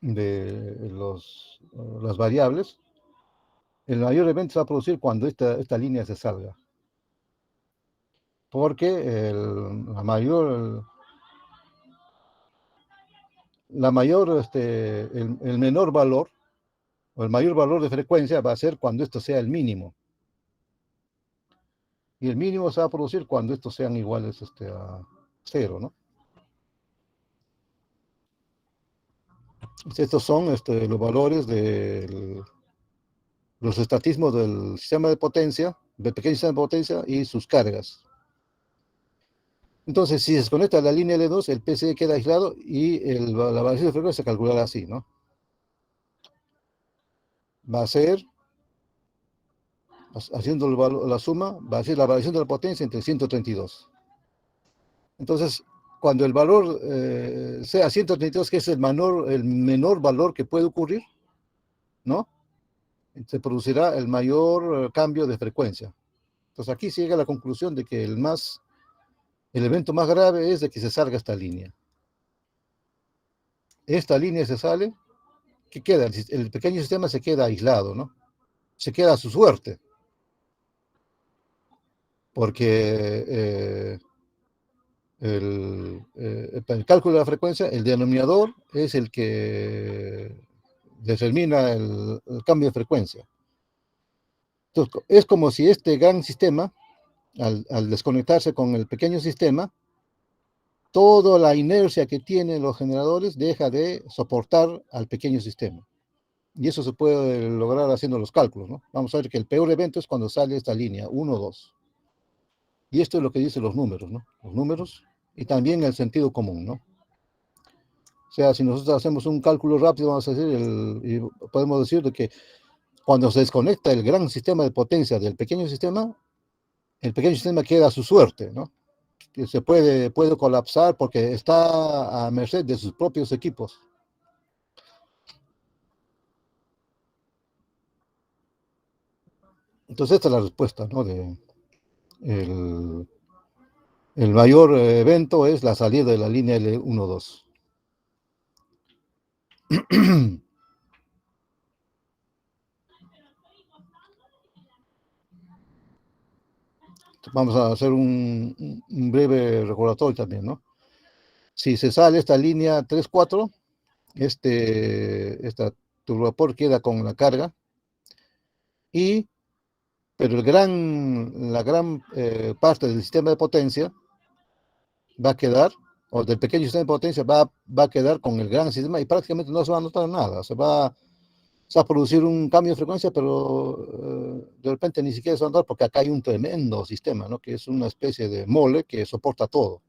las variables, el mayor evento se va a producir cuando esta línea se salga. Porque el menor valor o el mayor valor de frecuencia va a ser cuando esto sea el mínimo. Y el mínimo se va a producir cuando estos sean iguales a cero, ¿no? Estos son los valores de los estatismos del sistema de potencia, del pequeño sistema de potencia y sus cargas. Entonces, si se desconecta la línea L2, el PCE queda aislado y la variación de frecuencia se calculará así, ¿no? Va a ser, haciendo la suma, va a ser la variación de la potencia entre 132. Entonces, cuando el valor sea 132, que es el menor valor que puede ocurrir, ¿no? Se producirá el mayor cambio de frecuencia. Entonces aquí se llega a la conclusión de que el evento más grave es de que se salga esta línea. Esta línea se sale, ¿qué queda? El pequeño sistema se queda aislado, ¿no? Se queda a su suerte, porque el cálculo de la frecuencia, el denominador es el que determina el cambio de frecuencia. Entonces, es como si este gran sistema, al desconectarse con el pequeño sistema, toda la inercia que tienen los generadores deja de soportar al pequeño sistema. Y eso se puede lograr haciendo los cálculos, ¿no? Vamos a ver que el peor evento es cuando sale esta línea, 1, 2. Y esto es lo que dicen los números, ¿no? Los números y también el sentido común, ¿no? O sea, si nosotros hacemos un cálculo rápido, vamos a decir, y podemos decir de que cuando se desconecta el gran sistema de potencia del pequeño sistema, el pequeño sistema queda a su suerte, ¿no? Que puede colapsar porque está a merced de sus propios equipos. Entonces, esta es la respuesta, ¿no? El, el mayor evento es la salida de la línea L12. Vamos a hacer un breve recordatorio también, ¿no? Si se sale esta línea 3, 4, esta turbovapor queda con la carga, pero la gran parte del sistema de potencia va a quedar, o del pequeño sistema de potencia va a quedar con el gran sistema y prácticamente no se va a notar nada. Se va a producir un cambio de frecuencia, pero de repente ni siquiera se va a notar porque acá hay un tremendo sistema, ¿no? Que es una especie de mole que soporta todo.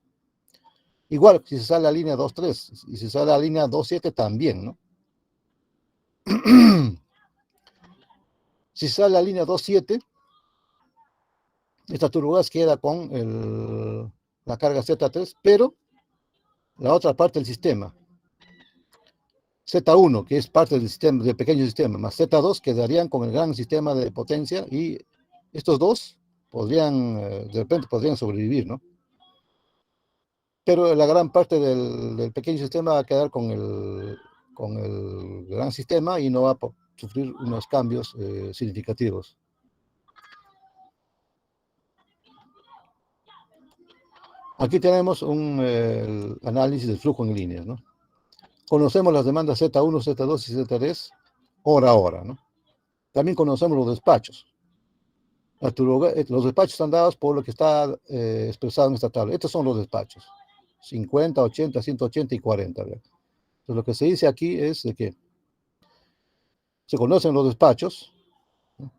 Igual, si se sale la línea 2.3 y si sale la línea 2.7 también, ¿no? Si sale la línea 2.7, esta turbogas queda con la carga Z3, pero la otra parte del sistema, Z1, que es parte del sistema, del pequeño sistema, más Z2 quedarían con el gran sistema de potencia y estos dos podrían, de repente podrían sobrevivir, ¿no? Pero la gran parte del pequeño sistema va a quedar con el gran sistema y no va a sufrir unos cambios significativos. Aquí tenemos el análisis del flujo en líneas, ¿no? Conocemos las demandas Z1, Z2 y Z3 hora a hora, ¿no? También conocemos los despachos. Los despachos están dados por lo que está expresado en esta tabla. Estos son los despachos. 50, 80, 180 y 40. ¿Verdad? Entonces, lo que se dice aquí es de que se conocen los despachos. ¿No?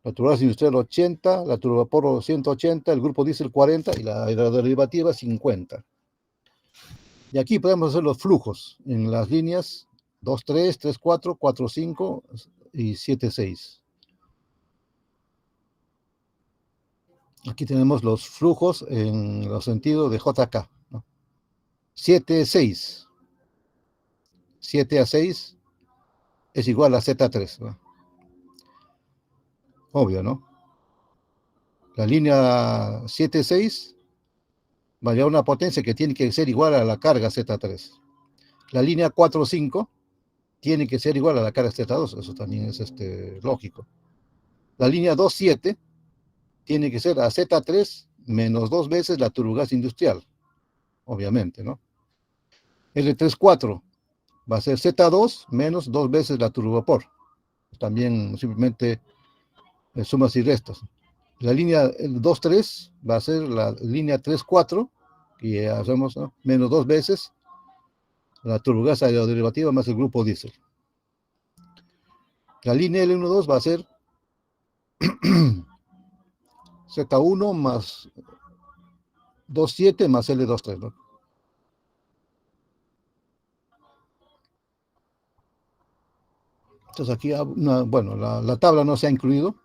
La turbogás industrial 80, la turbovapor 180, el grupo diésel 40 y la derivativa 50. Y aquí podemos hacer los flujos en las líneas 2.3, 3.4, 4.5 y 7.6. Aquí tenemos los flujos en los sentidos de JK, ¿no? 7.6. 7 a 6 es igual a Z3, ¿no? Obvio, ¿no? La línea 7.6 va a llevar una potencia que tiene que ser igual a la carga Z3. La línea 4.5 tiene que ser igual a la carga Z2, eso también es lógico. La línea 2.7 tiene que ser a Z3 menos 2 veces la turbogás industrial, obviamente, ¿no? L3.4 va a ser Z2 menos 2 veces la turbovapor. También simplemente sumas y restas. La línea 2.3 va a ser la línea 3.4, que hacemos, ¿no? Menos 2 veces la turbogás aeroderivativa más el grupo diésel. La línea L12 va a ser Z1 más 2.7 más L23, ¿no? Entonces aquí, bueno, la tabla no se ha incluido.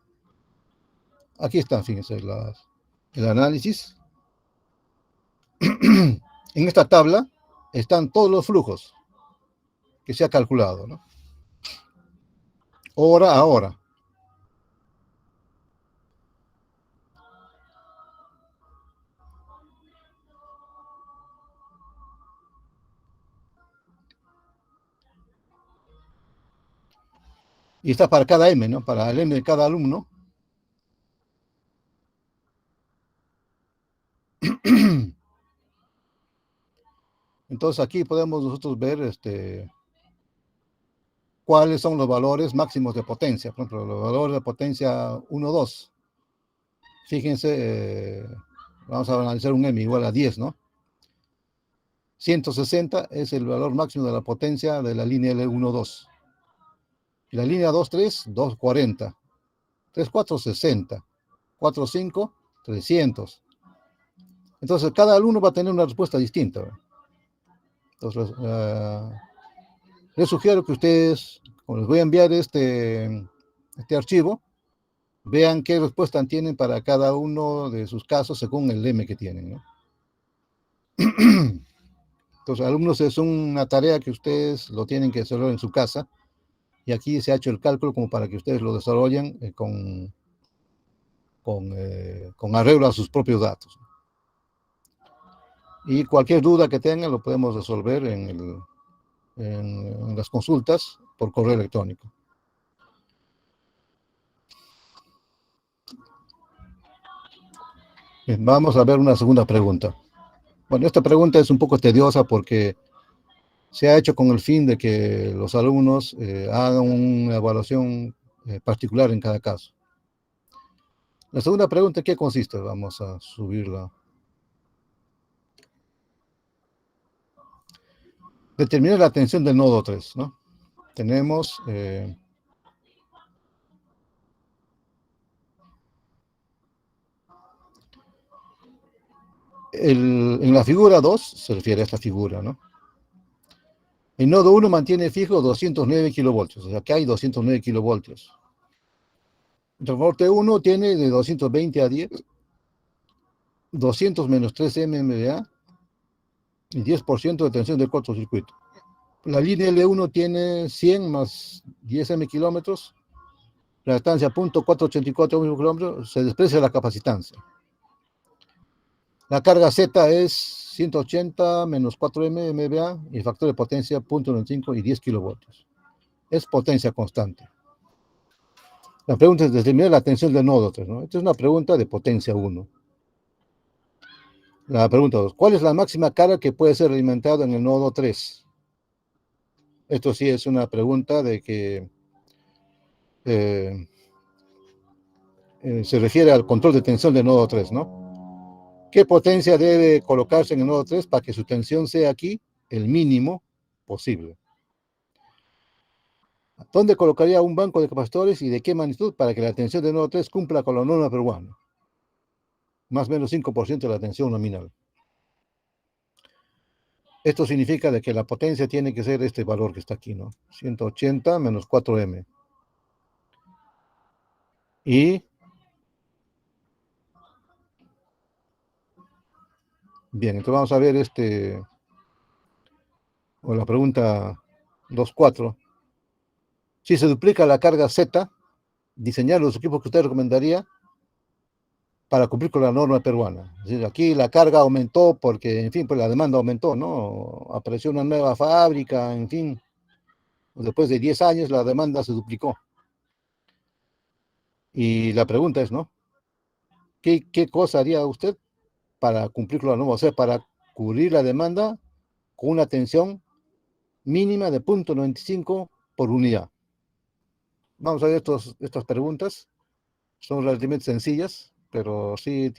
Aquí está, fíjense, el análisis. En esta tabla están todos los flujos que se ha calculado, ¿no? Hora a hora. Y está para cada M, ¿no? Para el M de cada alumno. Entonces aquí podemos nosotros ver cuáles son los valores máximos de potencia. Por ejemplo, los valores de potencia 1, 2. Fíjense, vamos a analizar un M igual a 10, ¿no? 160 es el valor máximo de la potencia de la línea L1, 2. Y la línea 2, 3, 240. 3, 4, 60. 4, 5, 300. Entonces, cada alumno va a tener una respuesta distinta, ¿verdad? Entonces, les sugiero que ustedes, como les voy a enviar este archivo, vean qué respuesta tienen para cada uno de sus casos según el M que tienen, ¿no? Entonces, alumnos, es una tarea que ustedes lo tienen que hacer en su casa. Y aquí se ha hecho el cálculo como para que ustedes lo desarrollen con arreglo a sus propios datos. Y cualquier duda que tengan lo podemos resolver en las consultas por correo electrónico. Bien, vamos a ver una segunda pregunta. Bueno, esta pregunta es un poco tediosa porque se ha hecho con el fin de que los alumnos hagan una evaluación particular en cada caso. La segunda pregunta, ¿en qué consiste? Vamos a subirla. Determinar la tensión del nodo 3, ¿no? Tenemos en la figura 2, se refiere a esta figura, ¿no? El nodo 1 mantiene fijo 209 kilovoltios, o sea que hay 209 kilovoltios. El transformador T1 tiene de 220 a 10, 200 menos 3 mmVA y 10% de tensión del cortocircuito. La línea L1 tiene 100 más 10 m kilómetros, la distancia .484 kilómetros, se desprecia la capacitancia. La carga Z es 180 menos 4 MVA y el factor de potencia .95 y 10 kilovoltios. Es potencia constante. La pregunta es determinar la tensión del nodo 3, ¿no? Esta es una pregunta de potencia 1. La pregunta 2. ¿Cuál es la máxima carga que puede ser alimentada en el nodo 3? Esto sí es una pregunta de que se refiere al control de tensión del nodo 3, ¿no? ¿Qué potencia debe colocarse en el nodo 3 para que su tensión sea aquí el mínimo posible? ¿Dónde colocaría un banco de capacitores y de qué magnitud para que la tensión del nodo 3 cumpla con la norma peruana? Más o menos 5% de la tensión nominal. Esto significa de que la potencia tiene que ser este valor que está aquí, ¿no? 180 menos 4M. Y, bien, entonces vamos a ver o la pregunta 2.4. Si se duplica la carga Z, diseñar los equipos que usted recomendaría para cumplir con la norma peruana. Es decir, aquí la carga aumentó porque, en fin, pues la demanda aumentó, ¿no? Apareció una nueva fábrica, en fin. Después de 10 años la demanda se duplicó. Y la pregunta es, ¿no? ¿Qué cosa haría usted para cumplir con la norma? O sea, para cubrir la demanda con una tensión mínima de 0.95 por unidad. Vamos a ver estas preguntas. Son relativamente sencillas, pero sí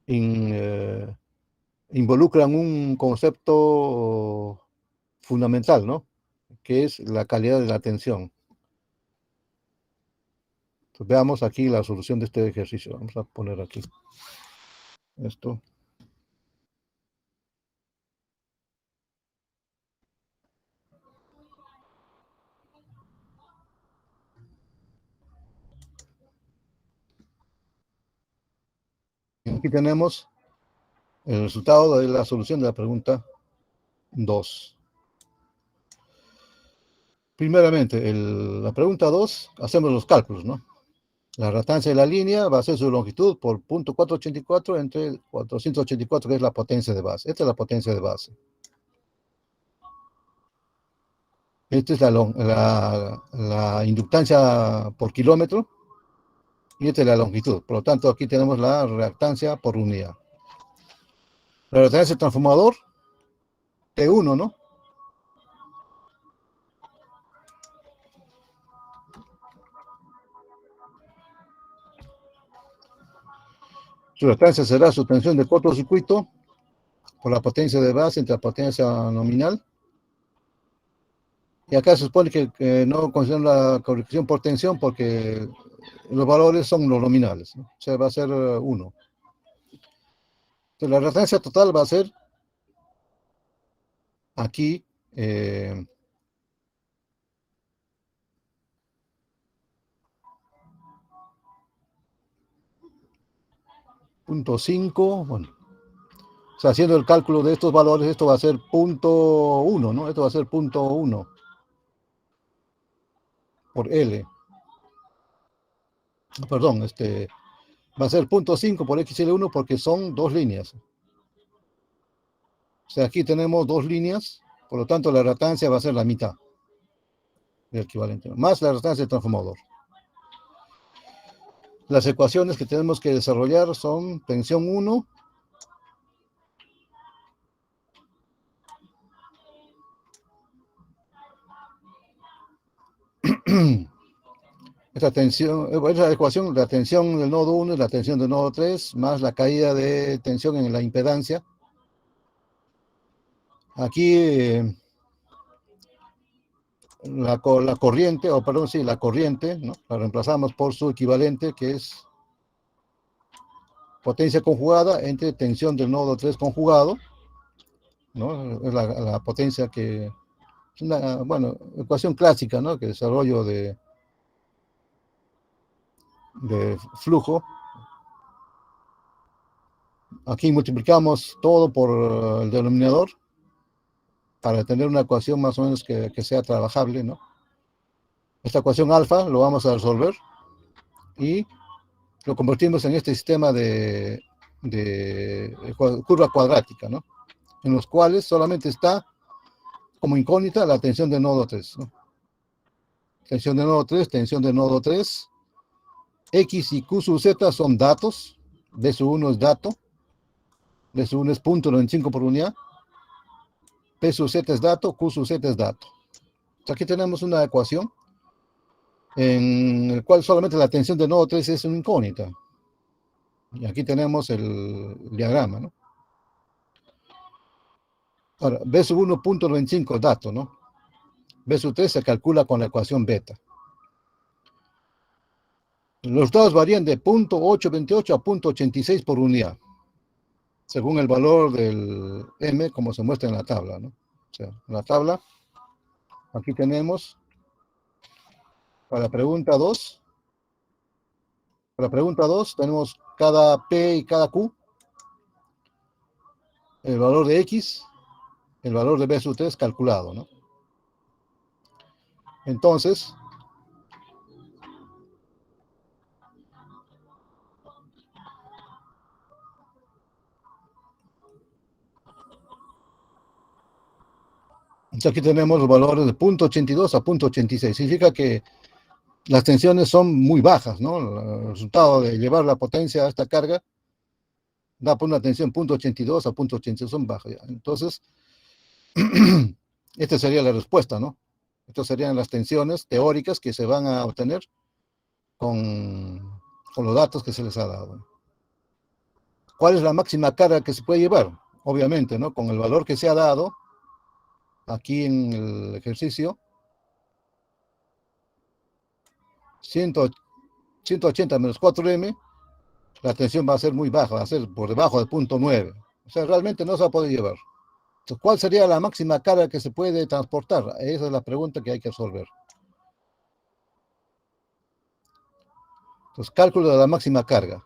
eh, involucran un concepto fundamental, ¿no? Que es la calidad de la tensión. Entonces, veamos aquí la solución de este ejercicio. Vamos a poner aquí esto. Aquí tenemos el resultado de la solución de la pregunta 2. Primeramente, la pregunta 2, hacemos los cálculos, ¿no? La reactancia de la línea va a ser su longitud por .484 entre 484, que es la potencia de base. Esta es la potencia de base. Esta es la inductancia por kilómetro y esta es la longitud. Por lo tanto, aquí tenemos la reactancia por unidad. La reactancia del transformador, T1, ¿no? Su reactancia será su tensión de cortocircuito por la potencia de base entre la potencia nominal. Y acá se supone que no consideran la corrección por tensión porque los valores son los nominales, ¿no? O sea, va a ser 1. Entonces, la reactancia total va a ser aquí 0.5, bueno, o sea, haciendo el cálculo de estos valores, esto va a ser 0.1, ¿no? Esto va a ser 0.1 por L. Perdón, va a ser 0.5 por XL1 porque son dos líneas. O sea, aquí tenemos dos líneas, por lo tanto la reactancia va a ser la mitad del equivalente, más la reactancia del transformador. Las ecuaciones que tenemos que desarrollar son tensión 1 Esta tensión, esa ecuación, la tensión del nodo 1 y la tensión del nodo 3, más la caída de tensión en la impedancia. Aquí la corriente, o perdón, sí, la corriente, ¿no? La reemplazamos por su equivalente, que es potencia conjugada entre tensión del nodo 3 conjugado, ¿no? Es la potencia que es una, bueno, ecuación clásica, ¿no? Que desarrollo de flujo. Aquí multiplicamos todo por el denominador para tener una ecuación más o menos que sea trabajable, ¿no? Esta ecuación alfa lo vamos a resolver y lo convertimos en este sistema de curva cuadrática, ¿no? En los cuales solamente está como incógnita la tensión de nodo 3, ¿no? Tensión de nodo 3, tensión de nodo 3. X y Q sub Z son datos. B sub 1 es dato. B sub 1 es 0.95 por unidad. P sub Z es dato. Q sub Z es dato. Entonces aquí tenemos una ecuación en la cual solamente la tensión de nodo 3 es una incógnita. Y aquí tenemos el diagrama, ¿no? Ahora, B sub 1.95 es dato, ¿no? B sub 3 se calcula con la ecuación beta. Los datos varían de 0.828 a 0.86 por unidad, según el valor del M, como se muestra en la tabla, ¿no? O sea, en la tabla, aquí tenemos, para la pregunta 2, tenemos cada P y cada Q, el valor de X, el valor de B sub 3 calculado, ¿no? Entonces, aquí tenemos los valores de 0.82 a 0.86. Significa que las tensiones son muy bajas, ¿no? El resultado de llevar la potencia a esta carga da por una tensión 0.82 a 0.86, son bajas. ¿Ya? Entonces, esta sería la respuesta, ¿no? Estas serían las tensiones teóricas que se van a obtener con los datos que se les ha dado. ¿Cuál es la máxima carga que se puede llevar? Obviamente, ¿no? Con el valor que se ha dado aquí en el ejercicio, 180 menos 4m, la tensión va a ser muy baja, va a ser por debajo de 0.9. O sea, realmente no se va a poder llevar. Entonces, ¿cuál sería la máxima carga que se puede transportar? Esa es la pregunta que hay que resolver. Entonces, cálculo de la máxima carga.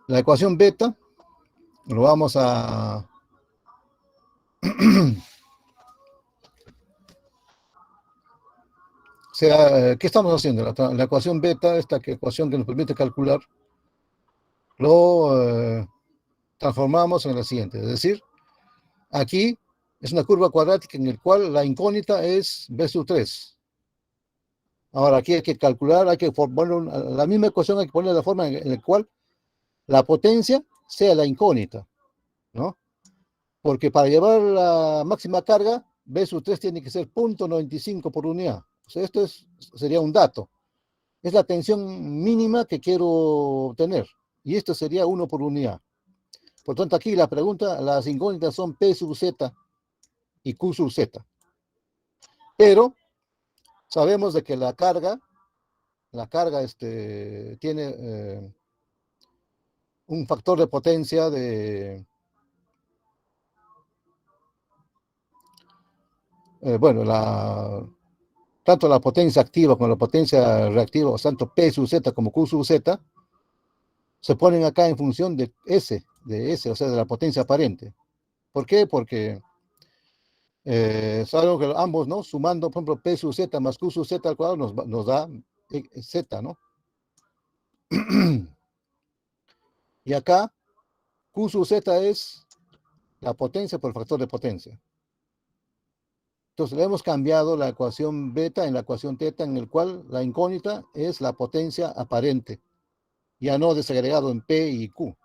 La ecuación beta lo vamos a... O sea, ¿qué estamos haciendo? La ecuación beta, esta ecuación que nos permite calcular, lo transformamos en la siguiente. Es decir, aquí es una curva cuadrática en la cual la incógnita es B sub 3. Ahora aquí hay que calcular, hay que poner la misma ecuación, hay que poner la forma en la cual la potencia sea la incógnita, ¿no? Porque para llevar la máxima carga, B sub 3 tiene que ser 0.95 por unidad. O sea, sería un dato. Es la tensión mínima que quiero obtener. Y esto sería 1 por unidad. Por tanto, aquí la pregunta, las incógnitas son P sub Z y Q sub Z. Pero sabemos de que la carga tiene un factor de potencia de, bueno, tanto la potencia activa como la potencia reactiva, o tanto P sub Z como Q sub Z, se ponen acá en función de S, o sea, de la potencia aparente. ¿Por qué? Porque sabemos que ambos, ¿no? Sumando, por ejemplo, P sub Z más Q sub Z al cuadrado nos da Z, ¿no? Y acá, Q sub Z es la potencia por el factor de potencia. Entonces, le hemos cambiado la ecuación beta en la ecuación teta, en el cual la incógnita es la potencia aparente, ya no desagregado en P y Q.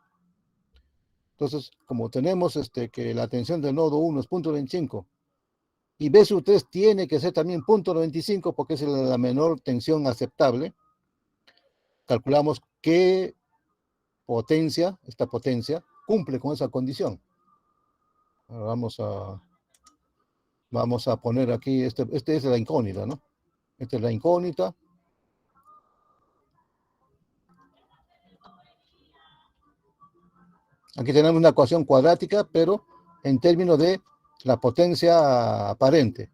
Entonces, como tenemos que la tensión del nodo 1 es 0.25 Y B3 tiene que ser también 0.95 porque es la menor tensión aceptable. Calculamos qué potencia, esta potencia, cumple con esa condición. Ahora vamos a poner aquí, este es la incógnita, ¿no? Esta es la incógnita. Aquí tenemos una ecuación cuadrática, pero en términos de la potencia aparente.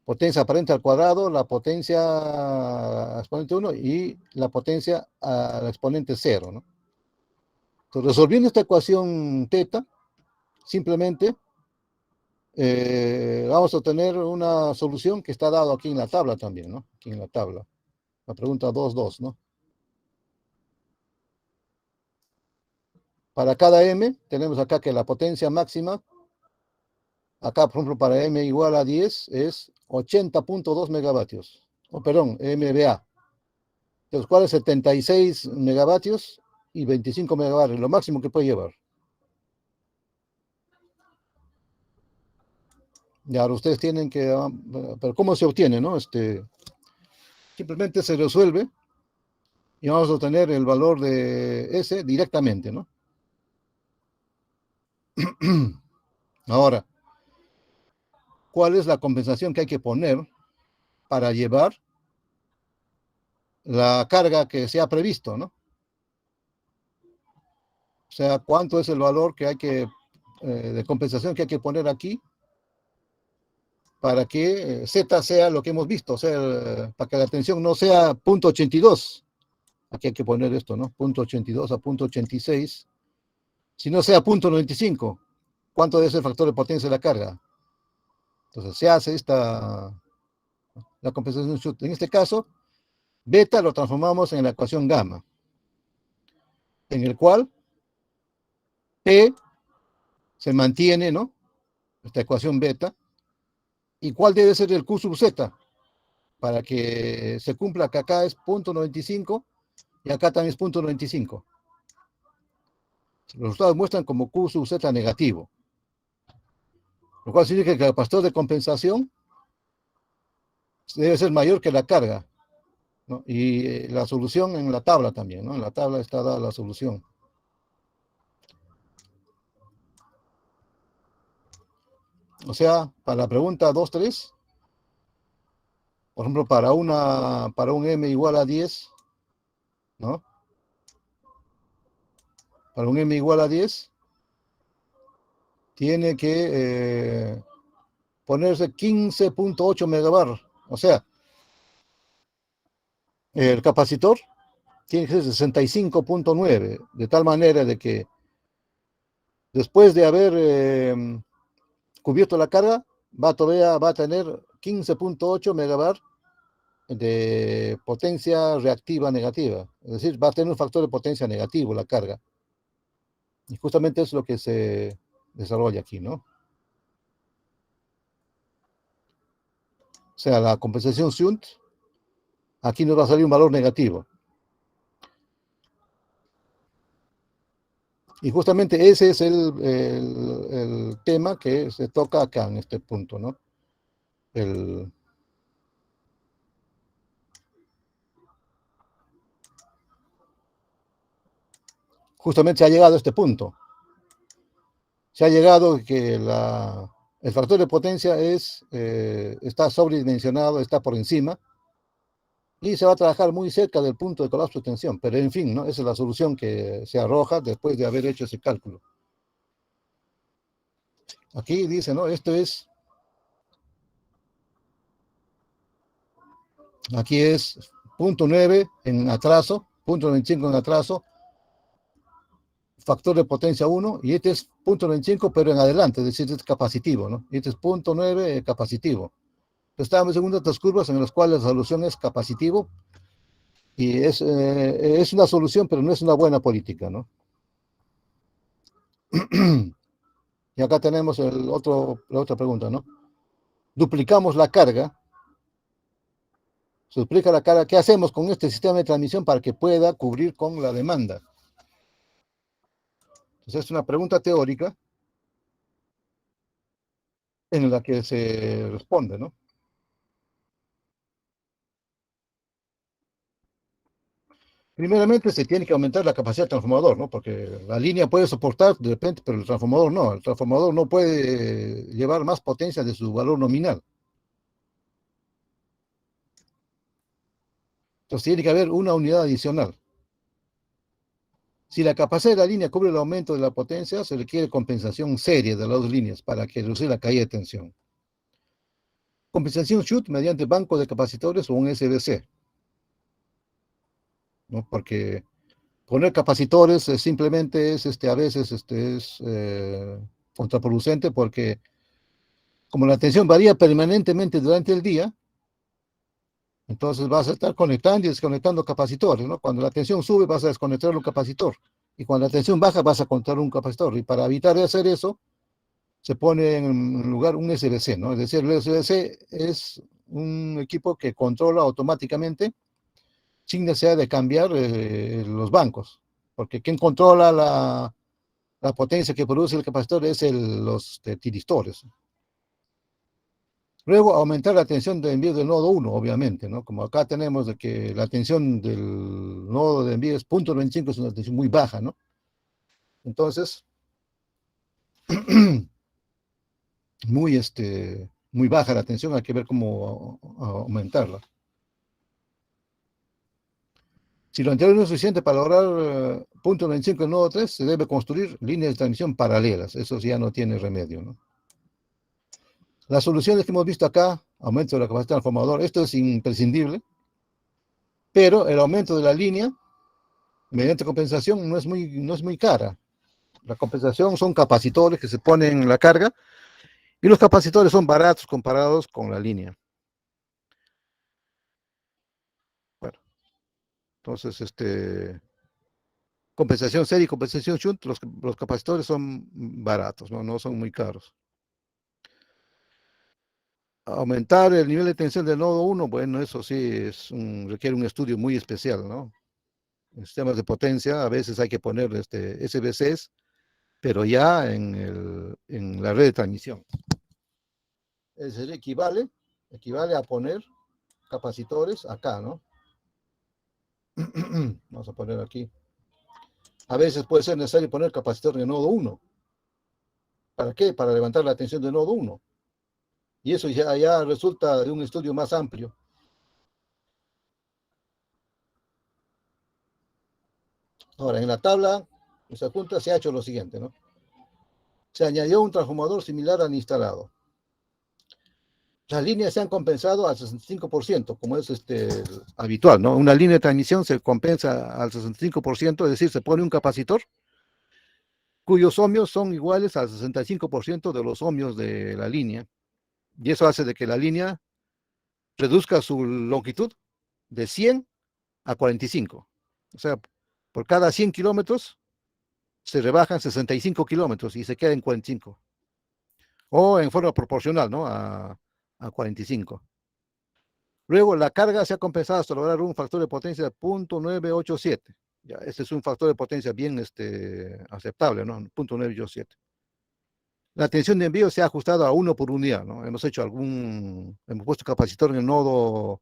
Potencia aparente al cuadrado, la potencia exponente 1 y la potencia al exponente 0, ¿no? Entonces, resolviendo esta ecuación teta, simplemente vamos a obtener una solución que está dado aquí en la tabla también, ¿no? Aquí en la tabla. La pregunta 2.2, ¿no? Para cada m, tenemos acá que la potencia máxima, acá, por ejemplo, para m igual a 10, es 80.2 megavatios. O, perdón, MVA. De los cuales 76 megavatios y 25 megavatios, lo máximo que puede llevar. Y ahora ustedes tienen que, pero ¿cómo se obtiene, no? Simplemente se resuelve y vamos a obtener el valor de S directamente, ¿no? Ahora, ¿cuál es la compensación que hay que poner para llevar la carga que se ha previsto, ¿no? O sea, ¿cuánto es el valor que hay que, de compensación que hay que poner aquí para que Z sea lo que hemos visto? O sea, para que la tensión no sea 0.82. Aquí hay que poner esto, ¿no? 0.82 a 0.86. Si no sea 0.95, ¿cuánto debe ser el factor de potencia de la carga? Entonces se hace la compensación. En este caso, beta lo transformamos en la ecuación gamma, en el cual P se mantiene, ¿no? Esta ecuación beta. ¿Y cuál debe ser el Q sub Z? Para que se cumpla que acá es 0.95 y acá también es 0.95. Los resultados muestran como Q sub Z negativo, lo cual significa que el factor de compensación debe ser mayor que la carga, ¿no? Y la solución en la tabla también, ¿no? En la tabla está dada la solución. O sea, para la pregunta 2.3, por ejemplo, para un m igual a 10, ¿no? Para un m igual a 10, tiene que ponerse 15.8 megabar. O sea, el capacitor tiene que ser 65.9, de tal manera de que después de haber cubierto la carga, va a tener 15.8 megabar de potencia reactiva negativa. Es decir, va a tener un factor de potencia negativo la carga. Y justamente es lo que se desarrolla aquí, ¿no? O sea, la compensación Shunt, aquí nos va a salir un valor negativo. Y justamente ese es el tema que se toca acá en este punto, ¿no? Justamente se ha llegado a este punto. Se ha llegado que el factor de potencia está sobredimensionado, está por encima, y se va a trabajar muy cerca del punto de colapso de tensión. Pero en fin, ¿no? Esa es la solución que se arroja después de haber hecho ese cálculo. Aquí dice, ¿no? Aquí es 0.9 en atraso, 0.95 en atraso, factor de potencia 1, y este es 0.95 pero en adelante, es decir, es capacitivo, ¿no? Y este es 0.9 capacitivo. Estamos en una de estas curvas en las cuales la solución es capacitivo, y es una solución, pero no es una buena política, ¿no? Y acá tenemos la otra pregunta, ¿no? Duplicamos la carga, se duplica la carga, ¿qué hacemos con este sistema de transmisión para que pueda cubrir con la demanda? Entonces es una pregunta teórica. en la que se responde, ¿no? Primeramente se tiene que aumentar la capacidad del transformador, ¿no? Porque la línea puede soportar de repente, pero el transformador no. El transformador no puede llevar más potencia de su valor nominal. Entonces tiene que haber una unidad adicional. Si la capacidad de la línea cubre el aumento de la potencia, se requiere compensación serie de las dos líneas para que reducir la caída de tensión. Compensación shoot mediante banco de capacitores o un SBC, ¿no? Porque poner capacitores simplemente es, a veces, es contraproducente porque como la tensión varía permanentemente durante el día, entonces vas a estar conectando y desconectando capacitores, ¿no? Cuando la tensión sube vas a desconectar un capacitor y cuando la tensión baja vas a conectar un capacitor. Y para evitar hacer eso, se pone en lugar un SBC, ¿no? Es decir, el SBC es un equipo que controla automáticamente sin necesidad de cambiar los bancos, porque quien controla la potencia que produce el capacitor es los tiristores. Luego, aumentar la tensión de envío del nodo 1, obviamente, ¿no? Como acá tenemos de que la tensión del nodo de envío es 0.25, es una tensión muy baja, ¿no? Entonces, muy baja la tensión, hay que ver cómo aumentarla. Si lo anterior no es suficiente para lograr 0.95 en nodo 3, se debe construir líneas de transmisión paralelas. Eso ya no tiene remedio, ¿no? Las soluciones que hemos visto acá, aumento de la capacidad transformador, esto es imprescindible, pero el aumento de la línea mediante compensación no es muy cara. La compensación son capacitores que se ponen en la carga y los capacitores son baratos comparados con la línea. Bueno, entonces, compensación serie y compensación shunt, los capacitores son baratos, no son muy caros. Aumentar el nivel de tensión del nodo 1, bueno, eso sí requiere un estudio muy especial, ¿no? En sistemas de potencia a veces hay que poner SBCs, pero ya en la red de transmisión. Es decir, equivale a poner capacitores acá, ¿no? Vamos a poner aquí. A veces puede ser necesario poner capacitor en el nodo 1. ¿Para qué? Para levantar la tensión del nodo 1. Y eso ya resulta de un estudio más amplio. Ahora, en la tabla, esa junta se ha hecho lo siguiente, ¿no? Se añadió un transformador similar al instalado. Las líneas se han compensado al 65%, como es habitual, ¿no? Una línea de transmisión se compensa al 65%, es decir, se pone un capacitor cuyos ohmios son iguales al 65% de los ohmios de la línea. Y eso hace de que la línea reduzca su longitud de 100 a 45. O sea, por cada 100 kilómetros se rebajan 65 kilómetros y se queda en 45. O en forma proporcional, ¿no? A 45. Luego, la carga se ha compensado hasta lograr un factor de potencia de 0.987. Ya, este es un factor de potencia bien aceptable, ¿no? 0.987. La tensión de envío se ha ajustado a 1 por unidad, ¿no? Hemos puesto capacitor en el nodo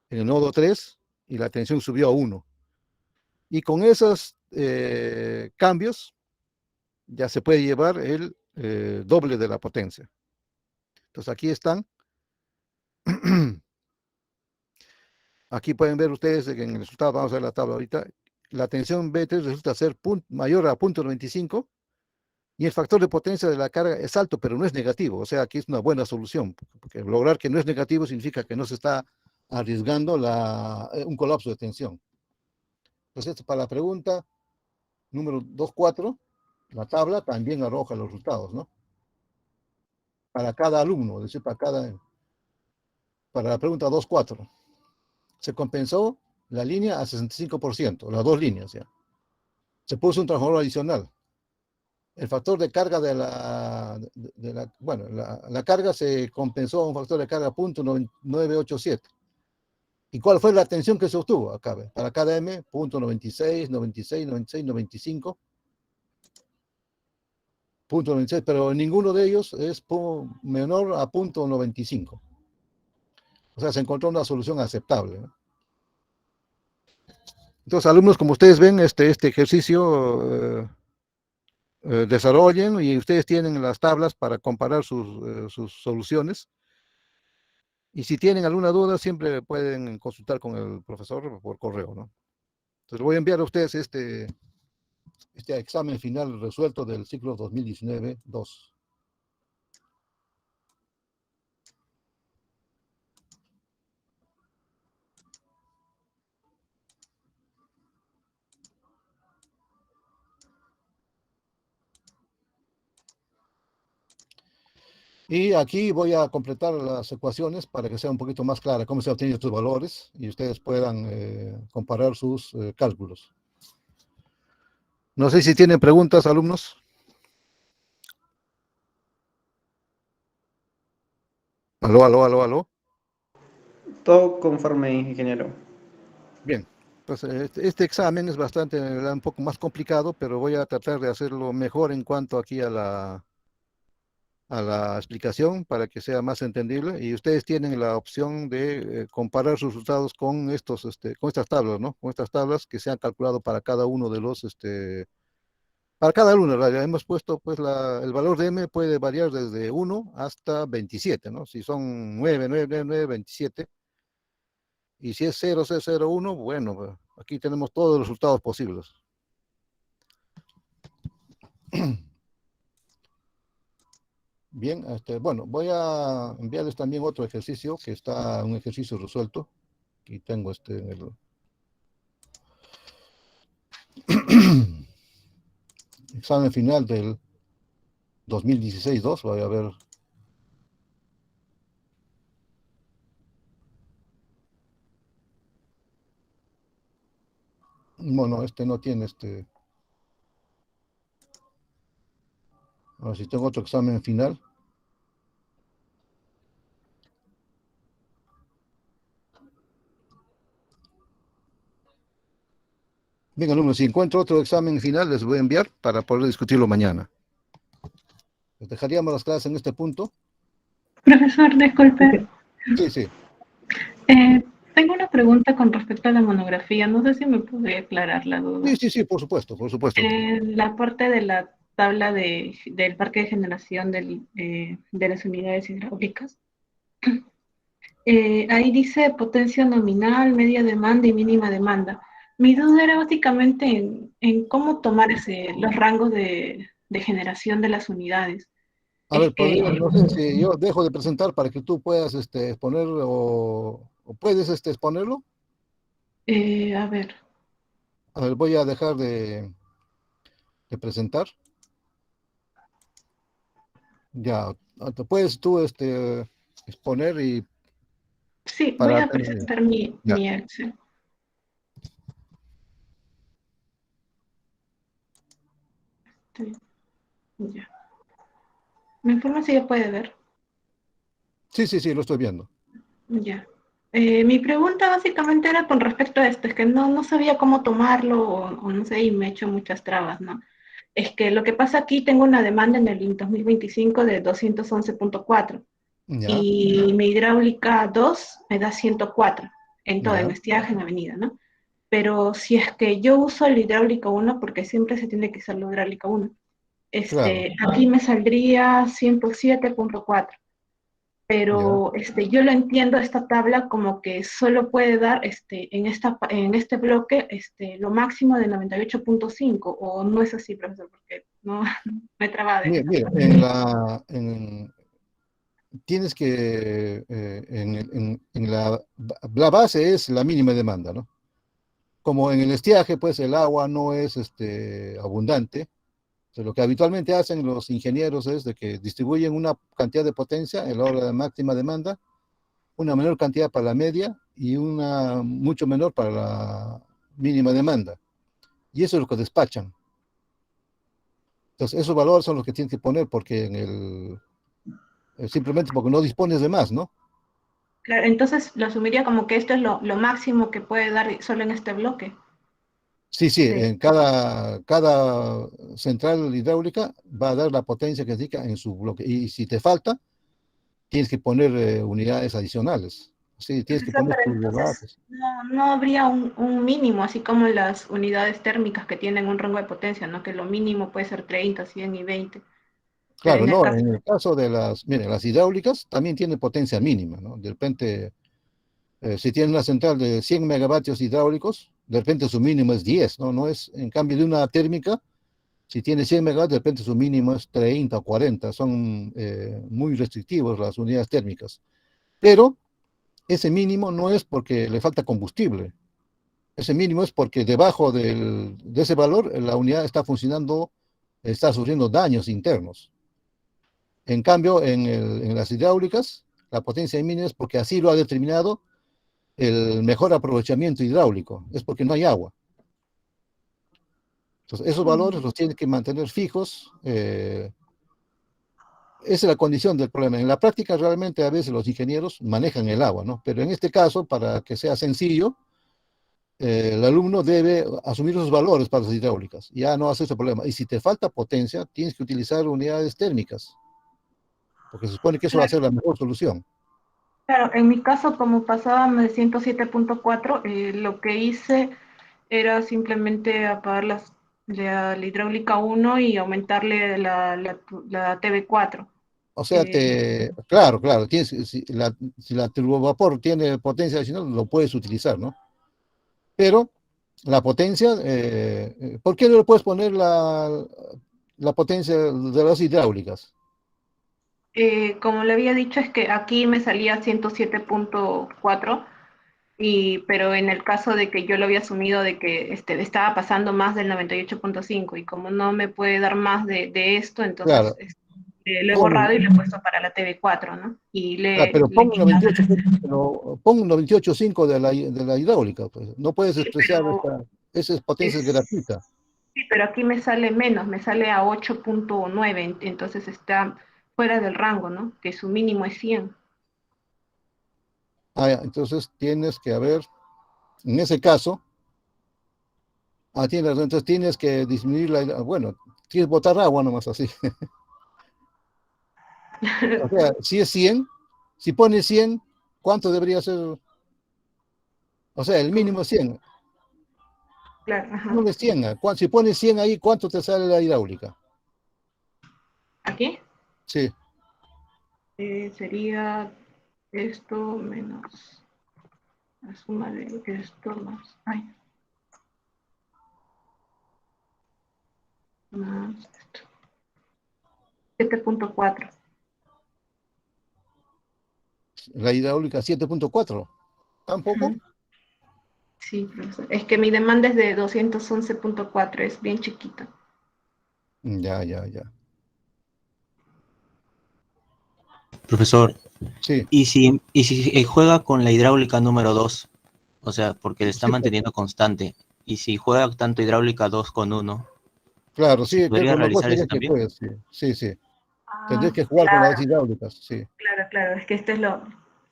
3 y la tensión subió a 1. Y con esos cambios ya se puede llevar el doble de la potencia. Entonces aquí están. Aquí pueden ver ustedes que en el resultado, vamos a ver la tabla ahorita, la tensión B3 resulta ser mayor a 0.95 y el factor de potencia de la carga es alto, pero no es negativo. O sea, aquí es una buena solución, porque lograr que no es negativo significa que no se está arriesgando un colapso de tensión. Entonces, para la pregunta número 2.4, la tabla también arroja los resultados, ¿no? Para cada alumno, es decir, para la pregunta 2.4, se compensó la línea a 65%, las dos líneas ya. Se puso un transformador adicional. El factor de carga bueno, la carga se compensó a un factor de carga 0.987. ¿Y cuál fue la tensión que se obtuvo acá? Para cada M, 0.96, 96, 96, 95. punto 96, pero ninguno de ellos es menor a punto 95. O sea, se encontró una solución aceptable, ¿no? Entonces, alumnos, como ustedes ven, este ejercicio desarrollen y ustedes tienen las tablas para comparar sus soluciones. Y si tienen alguna duda, siempre pueden consultar con el profesor por correo, ¿no? Entonces, voy a enviar a ustedes este examen final resuelto del ciclo 2019-2. Y aquí voy a completar las ecuaciones para que sea un poquito más clara cómo se obtienen estos valores y ustedes puedan comparar sus cálculos. No sé si tienen preguntas, alumnos. Aló, aló, aló, aló. Todo conforme, ingeniero. Bien, pues este examen es bastante, un poco más complicado, pero voy a tratar de hacerlo mejor en cuanto aquí a la explicación para que sea más entendible. Y ustedes tienen la opción de comparar sus resultados con con estas tablas, ¿no? Con estas tablas que se han calculado para cada uno de para cada alumno. En realidad, hemos puesto, pues, el valor de M puede variar desde 1 hasta 27, ¿no? Si son 9, 9, 9, 9, 27. Y si es 0, 0, 0, 1, bueno, pues, aquí tenemos todos los resultados posibles. Bien, bueno, voy a enviarles también otro ejercicio, que está un ejercicio resuelto. Aquí tengo en el examen final del 2016-2. Voy a ver. Bueno, no tiene A ver si tengo otro examen final. Bien, alumnos, si encuentro otro examen final, les voy a enviar para poder discutirlo mañana. Les dejaríamos las clases en este punto. Profesor, disculpe. Sí, sí. Tengo una pregunta con respecto a la monografía. No sé si me puede aclarar la Sí, duda. sí, sí, por supuesto, por supuesto. La parte de la tabla del parque de generación de las unidades hidráulicas. Ahí dice potencia nominal, media demanda y mínima demanda. Mi duda era básicamente en cómo tomar los rangos de generación de las unidades. A Es ver, que, no sé si yo dejo de presentar para que tú puedas exponer o puedes exponerlo. a ver, A ver, voy a dejar de presentar. Ya, te puedes tú exponer y sí, voy para a terminar. presentar Ya. mi Excel. Sí, ya. ¿Me informa si ya puede ver? Sí, sí, sí, lo estoy viendo. Ya. Mi pregunta básicamente era con respecto a esto, es que no sabía cómo tomarlo o no sé, y me he hecho muchas trabas, ¿no? Es que lo que pasa aquí, tengo una demanda en el 2025 de 211.4 Ya, y mi hidráulica 2 me da 104 en todo, en ya, estiaje, en avenida, ¿no? Pero si es que yo uso el hidráulica 1, porque siempre se tiene que usar la hidráulica 1, claro. aquí me saldría 107.4, Ya, pero yo lo entiendo esta tabla como que solo puede dar en este bloque lo máximo de 98.5, o no es así, profesor, porque no me trabada en mira, esta mira, parte. tienes que, la base es la mínima demanda, ¿no? Como en el estiaje, pues el agua no es abundante. O sea, lo que habitualmente hacen los ingenieros es de que distribuyen una cantidad de potencia en la hora de máxima demanda, una menor cantidad para la media y una mucho menor para la mínima demanda. Y eso es lo que despachan. Entonces, esos valores son los que tienes que poner porque simplemente porque no dispones de más, ¿no? Claro, entonces lo asumiría como que esto es lo máximo que puede dar solo en este bloque. Sí, sí, Sí. en cada central hidráulica va a dar la potencia que indica en su bloque. Y si te falta, tienes que poner unidades adicionales. Sí, tienes que Profesor, poner pero entonces turbobases. no habría un mínimo, así como las unidades térmicas que tienen un rango de potencia, ¿no? Que lo mínimo puede ser 30, 100 y 20. Pero Claro, en el no, caso, en el caso de miren, las hidráulicas también tienen potencia mínima, ¿no? De repente, si tienen una central de 100 megavatios hidráulicos, de repente su mínimo es 10, ¿no? No es, en cambio de una térmica, si tiene 100 megavatios, de repente su mínimo es 30 o 40, son muy restrictivos las unidades térmicas. Pero ese mínimo no es porque le falta combustible, ese mínimo es porque debajo de ese valor la unidad está funcionando, está sufriendo daños internos. En cambio, en las hidráulicas, la potencia mínima es porque así lo ha determinado el mejor aprovechamiento hidráulico, es porque no hay agua. Entonces, esos valores los tiene que mantener fijos. Esa es la condición del problema. En la práctica, realmente, a veces los ingenieros manejan el agua, ¿no? Pero en este caso, para que sea sencillo, el alumno debe asumir esos valores para las hidráulicas. Ya no hace ese problema. Y si te falta potencia, tienes que utilizar unidades térmicas, porque se supone que eso va a claro, ser la mejor solución. claro, en mi caso, como pasábamos de 107.4, lo que hice era simplemente apagar la hidráulica 1 y aumentarle la TV4. O sea, Eh, claro, claro, si la turbovapor tiene potencia adicional, lo puedes utilizar, ¿no? Pero la potencia, ¿por qué no le puedes poner la potencia de las hidráulicas? como le había dicho, es que aquí me salía 107.4, pero en el caso de que yo lo había asumido de que estaba pasando más del 98.5 y como no me puede dar más de esto, entonces Claro, lo he pon, borrado y lo he puesto para la TV4, ¿no? Y pero le he pon un quitado. 98, pon un 98.5 de la hidráulica, pues. No puedes Sí, despreciar esa potencia es es, gratuita. sí, pero aquí me sale menos, me sale a 8.9, entonces está fuera del rango, ¿no? Que su mínimo es 100. Ah, ya, entonces tienes que haber, en ese caso, entonces tienes que disminuir bueno, tienes que botar agua nomás así. O sea, si es 100, si pones 100, ¿cuánto debería ser? O sea, el Como, mínimo es 100. claro, ajá. Ponle 100. Si pones 100 ahí, ¿cuánto te sale la hidráulica? Aquí Sí, sería esto menos la suma de esto más, ay, más esto. 7.4. la hidráulica 7.4. ¿Tampoco? Sí, profesor. Es que mi demanda es de 211.4, es bien chiquita. Ya, ya, ya. Profesor, Sí, ¿y si juega con la hidráulica número 2? O sea, porque le está sí, pues, manteniendo constante. Y si juega tanto hidráulica 2 con uno, claro, ¿se sí, que podría con los dos realizar ese sería que cambio? juegues, sí, sí, sí. Tendrías Ah, que jugar con las claro, hidráulicas, sí. claro, claro. Es que esto es lo.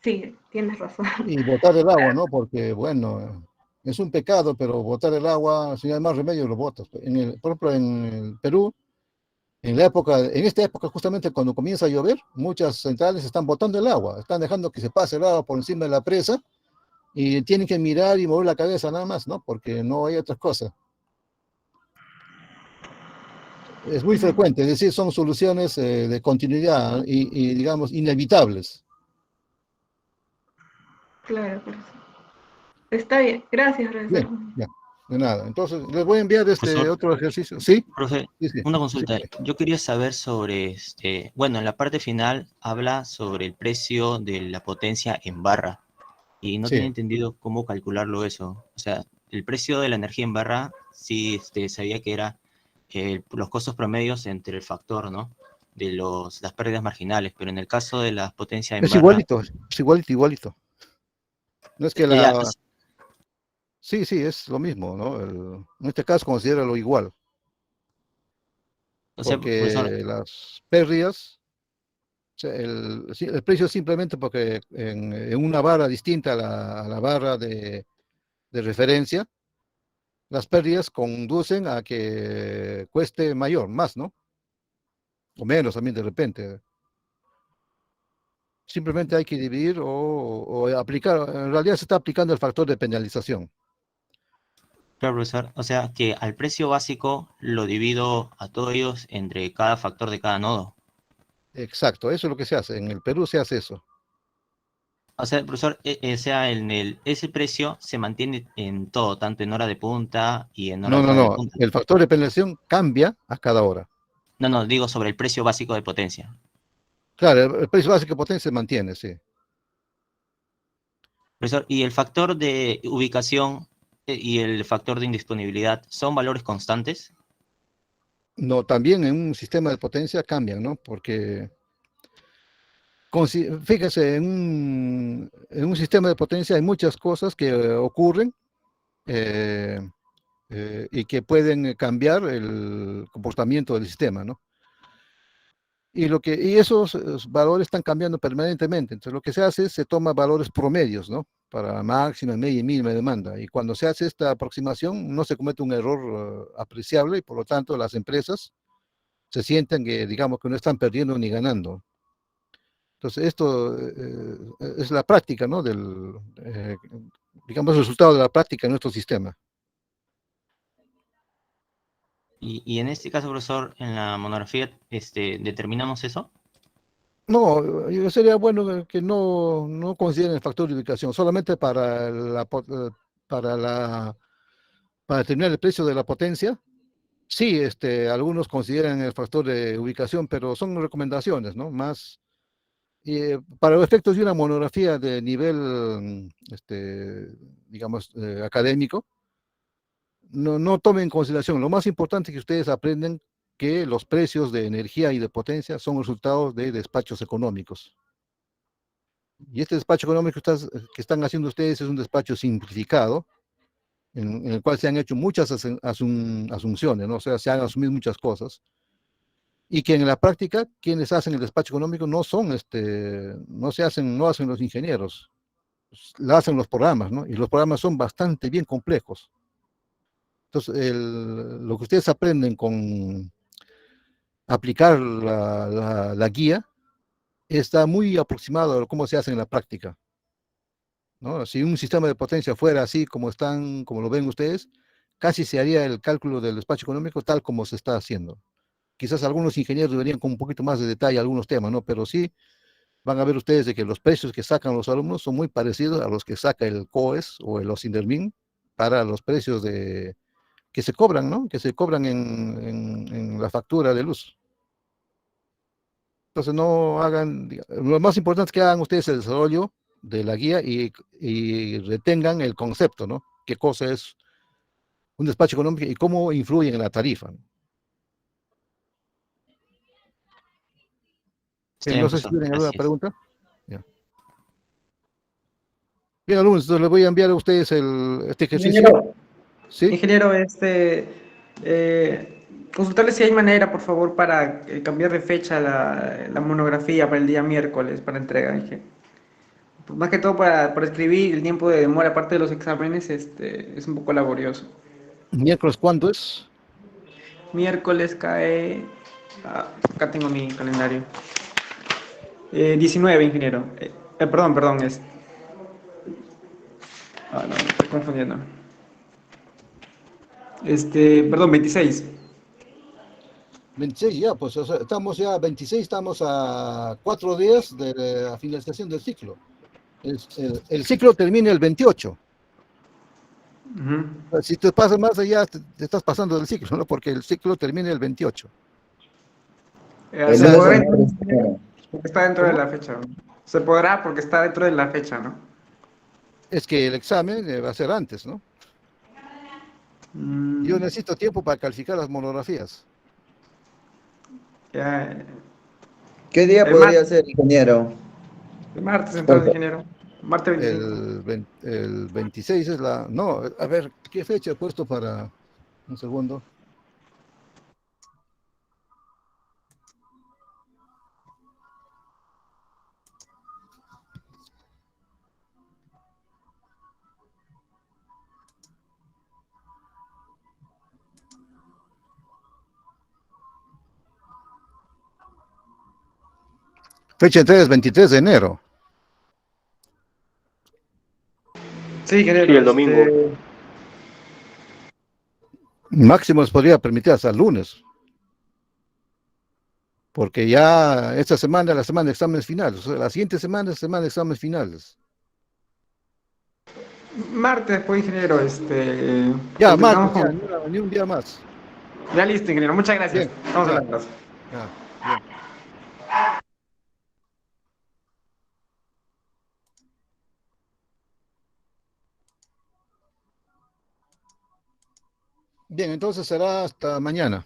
Sí, tienes razón. Y botar el agua, ¿no? Porque, bueno, es un pecado, pero botar el agua, si no hay más remedio, lo botas. Por ejemplo, en el Perú, en esta época, justamente cuando comienza a llover, muchas centrales están botando el agua, están dejando que se pase el agua por encima de la presa y tienen que mirar y mover la cabeza nada más, ¿no? Porque no hay otras cosas. Es muy No, frecuente, es decir, son soluciones de continuidad digamos, inevitables. claro, profesor. Está bien. Gracias, profesor. Bien, ya, de nada. Entonces, les voy a enviar este Profesor, otro ejercicio. ¿Sí? profe, Sí, sí, una sí. consulta. Yo quería saber sobre, bueno, en la parte final habla sobre el precio de la potencia en barra y no tenía Sí. entendido cómo calcularlo eso. O sea, el precio de la energía en barra, sí, sabía que era los costos promedios entre el factor, ¿no? De las pérdidas marginales, pero en el caso de la potencia en Es barra, igualito, es igualito, igualito. No es que ya, Sí, sí, es lo mismo, ¿no? En este caso, considéralo igual, o sea, profesor, porque las pérdidas, o sea, sí, el precio es simplemente porque en una barra distinta a la barra de referencia, las pérdidas conducen a que cueste más, ¿no? O menos también de repente. Simplemente hay que dividir o aplicar, en realidad se está aplicando el factor de penalización. Claro, profesor. O sea que al precio básico lo divido a todos ellos entre cada factor de cada nodo. Exacto, eso es lo que se hace. En el Perú se hace eso. O sea, profesor, sea, ese precio se mantiene en todo, tanto en hora de punta y en hora No, no, fuera de no. punta. El factor de penalización cambia a cada hora. No, no, digo sobre el precio básico de potencia. Claro, el precio básico de potencia se mantiene, sí. Profesor, ¿y el factor de ubicación y el factor de indisponibilidad son valores constantes? No, también en un sistema de potencia cambian, ¿no? Porque, fíjese, en un sistema de potencia hay muchas cosas que ocurren eh, y que pueden cambiar el comportamiento del sistema, ¿no? Y esos valores están cambiando permanentemente. Entonces, lo que se hace es se toma valores promedios, ¿no? Para máxima, media y mínima demanda. Y cuando se hace esta aproximación, no se comete un error apreciable y por lo tanto las empresas se sienten que, digamos, que no están perdiendo ni ganando. Entonces, esto es la práctica, ¿no? Digamos, el resultado de la práctica en nuestro sistema. Y en este caso, profesor, en la monografía, ¿determinamos eso? No, sería bueno que no consideren el factor de ubicación, solamente para para determinar el precio de la potencia. Sí, algunos consideran el factor de ubicación, pero son recomendaciones, ¿no? Más, para los efectos de una monografía de nivel, digamos, académico, no tomen en consideración. Lo más importante es que ustedes aprenden que los precios de energía y de potencia son resultados de despachos económicos. Y este despacho económico que están haciendo ustedes es un despacho simplificado, en el cual se han hecho muchas asunciones, ¿no? O sea, se han asumido muchas cosas, y que en la práctica quienes hacen el despacho económico no hacen los ingenieros, la hacen los programas, ¿no? Y los programas son bastante bien complejos. Entonces, lo que ustedes aprenden con aplicar la guía está muy aproximado a cómo se hace en la práctica, ¿no? Si un sistema de potencia fuera así como lo ven ustedes, casi se haría el cálculo del despacho económico tal como se está haciendo. Quizás algunos ingenieros deberían con un poquito más de detalle algunos temas, ¿no? Pero sí van a ver ustedes de que los precios que sacan los alumnos son muy parecidos a los que saca el COES o el OSINDERMIN para los precios que se cobran, ¿no? Que se cobran en la factura de luz. Entonces no hagan, lo más importante es que hagan ustedes el desarrollo de la guía y retengan el concepto, ¿no? ¿Qué cosa es un despacho económico y cómo influye en la tarifa? Está bien, No sé si profesor, tienen alguna gracias. pregunta. Ya. Bien, alumnos, entonces les voy a enviar a ustedes este ejercicio. Ingeniero, ¿Sí? ingeniero, consultarle si hay manera, por favor, para cambiar de fecha la monografía para el día miércoles para entrega. Pues más que todo para escribir, el tiempo de demora, aparte de los exámenes, es un poco laborioso. ¿Miércoles cuándo es? Miércoles cae. Acá tengo mi calendario. 19, ingeniero. Perdón. No, me estoy confundiendo. Perdón, 26. 26 ya, pues o sea, estamos ya, 26, estamos a 4 días de la finalización del ciclo. El ciclo termina el 28. Ujú. Si te pasas más allá, te estás pasando del ciclo, ¿no? Porque el ciclo termina el 28. Se El podrá lunes, entonces, ingeniero, ingeniero. porque está dentro de ¿Cómo? la fecha, ¿no? Se podrá porque está dentro de la fecha, ¿no? Es que el examen va a ser antes, ¿no? Yo Mm, necesito tiempo para calificar las monografías. ya, ¿Qué día el martes, podría ser, ingeniero? el martes entonces, Porque ingeniero. Martes 25. El 26 es la... No, a ver, ¿qué fecha he puesto para... Un segundo. Fecha de entrega es 23 de enero. Sí, ingeniero. Sí, el domingo. Máximo les podría permitir hasta el lunes. Porque ya esta semana, la semana de exámenes finales. O sea, la siguiente semana es semana de exámenes finales. Martes, pues, ingeniero, Ya, porque estamos martes, ya, con... ni un día más. Ya listo, ingeniero. Muchas gracias. Bien, Estamos ya, hablando. ya, bien. Bien, entonces será hasta mañana.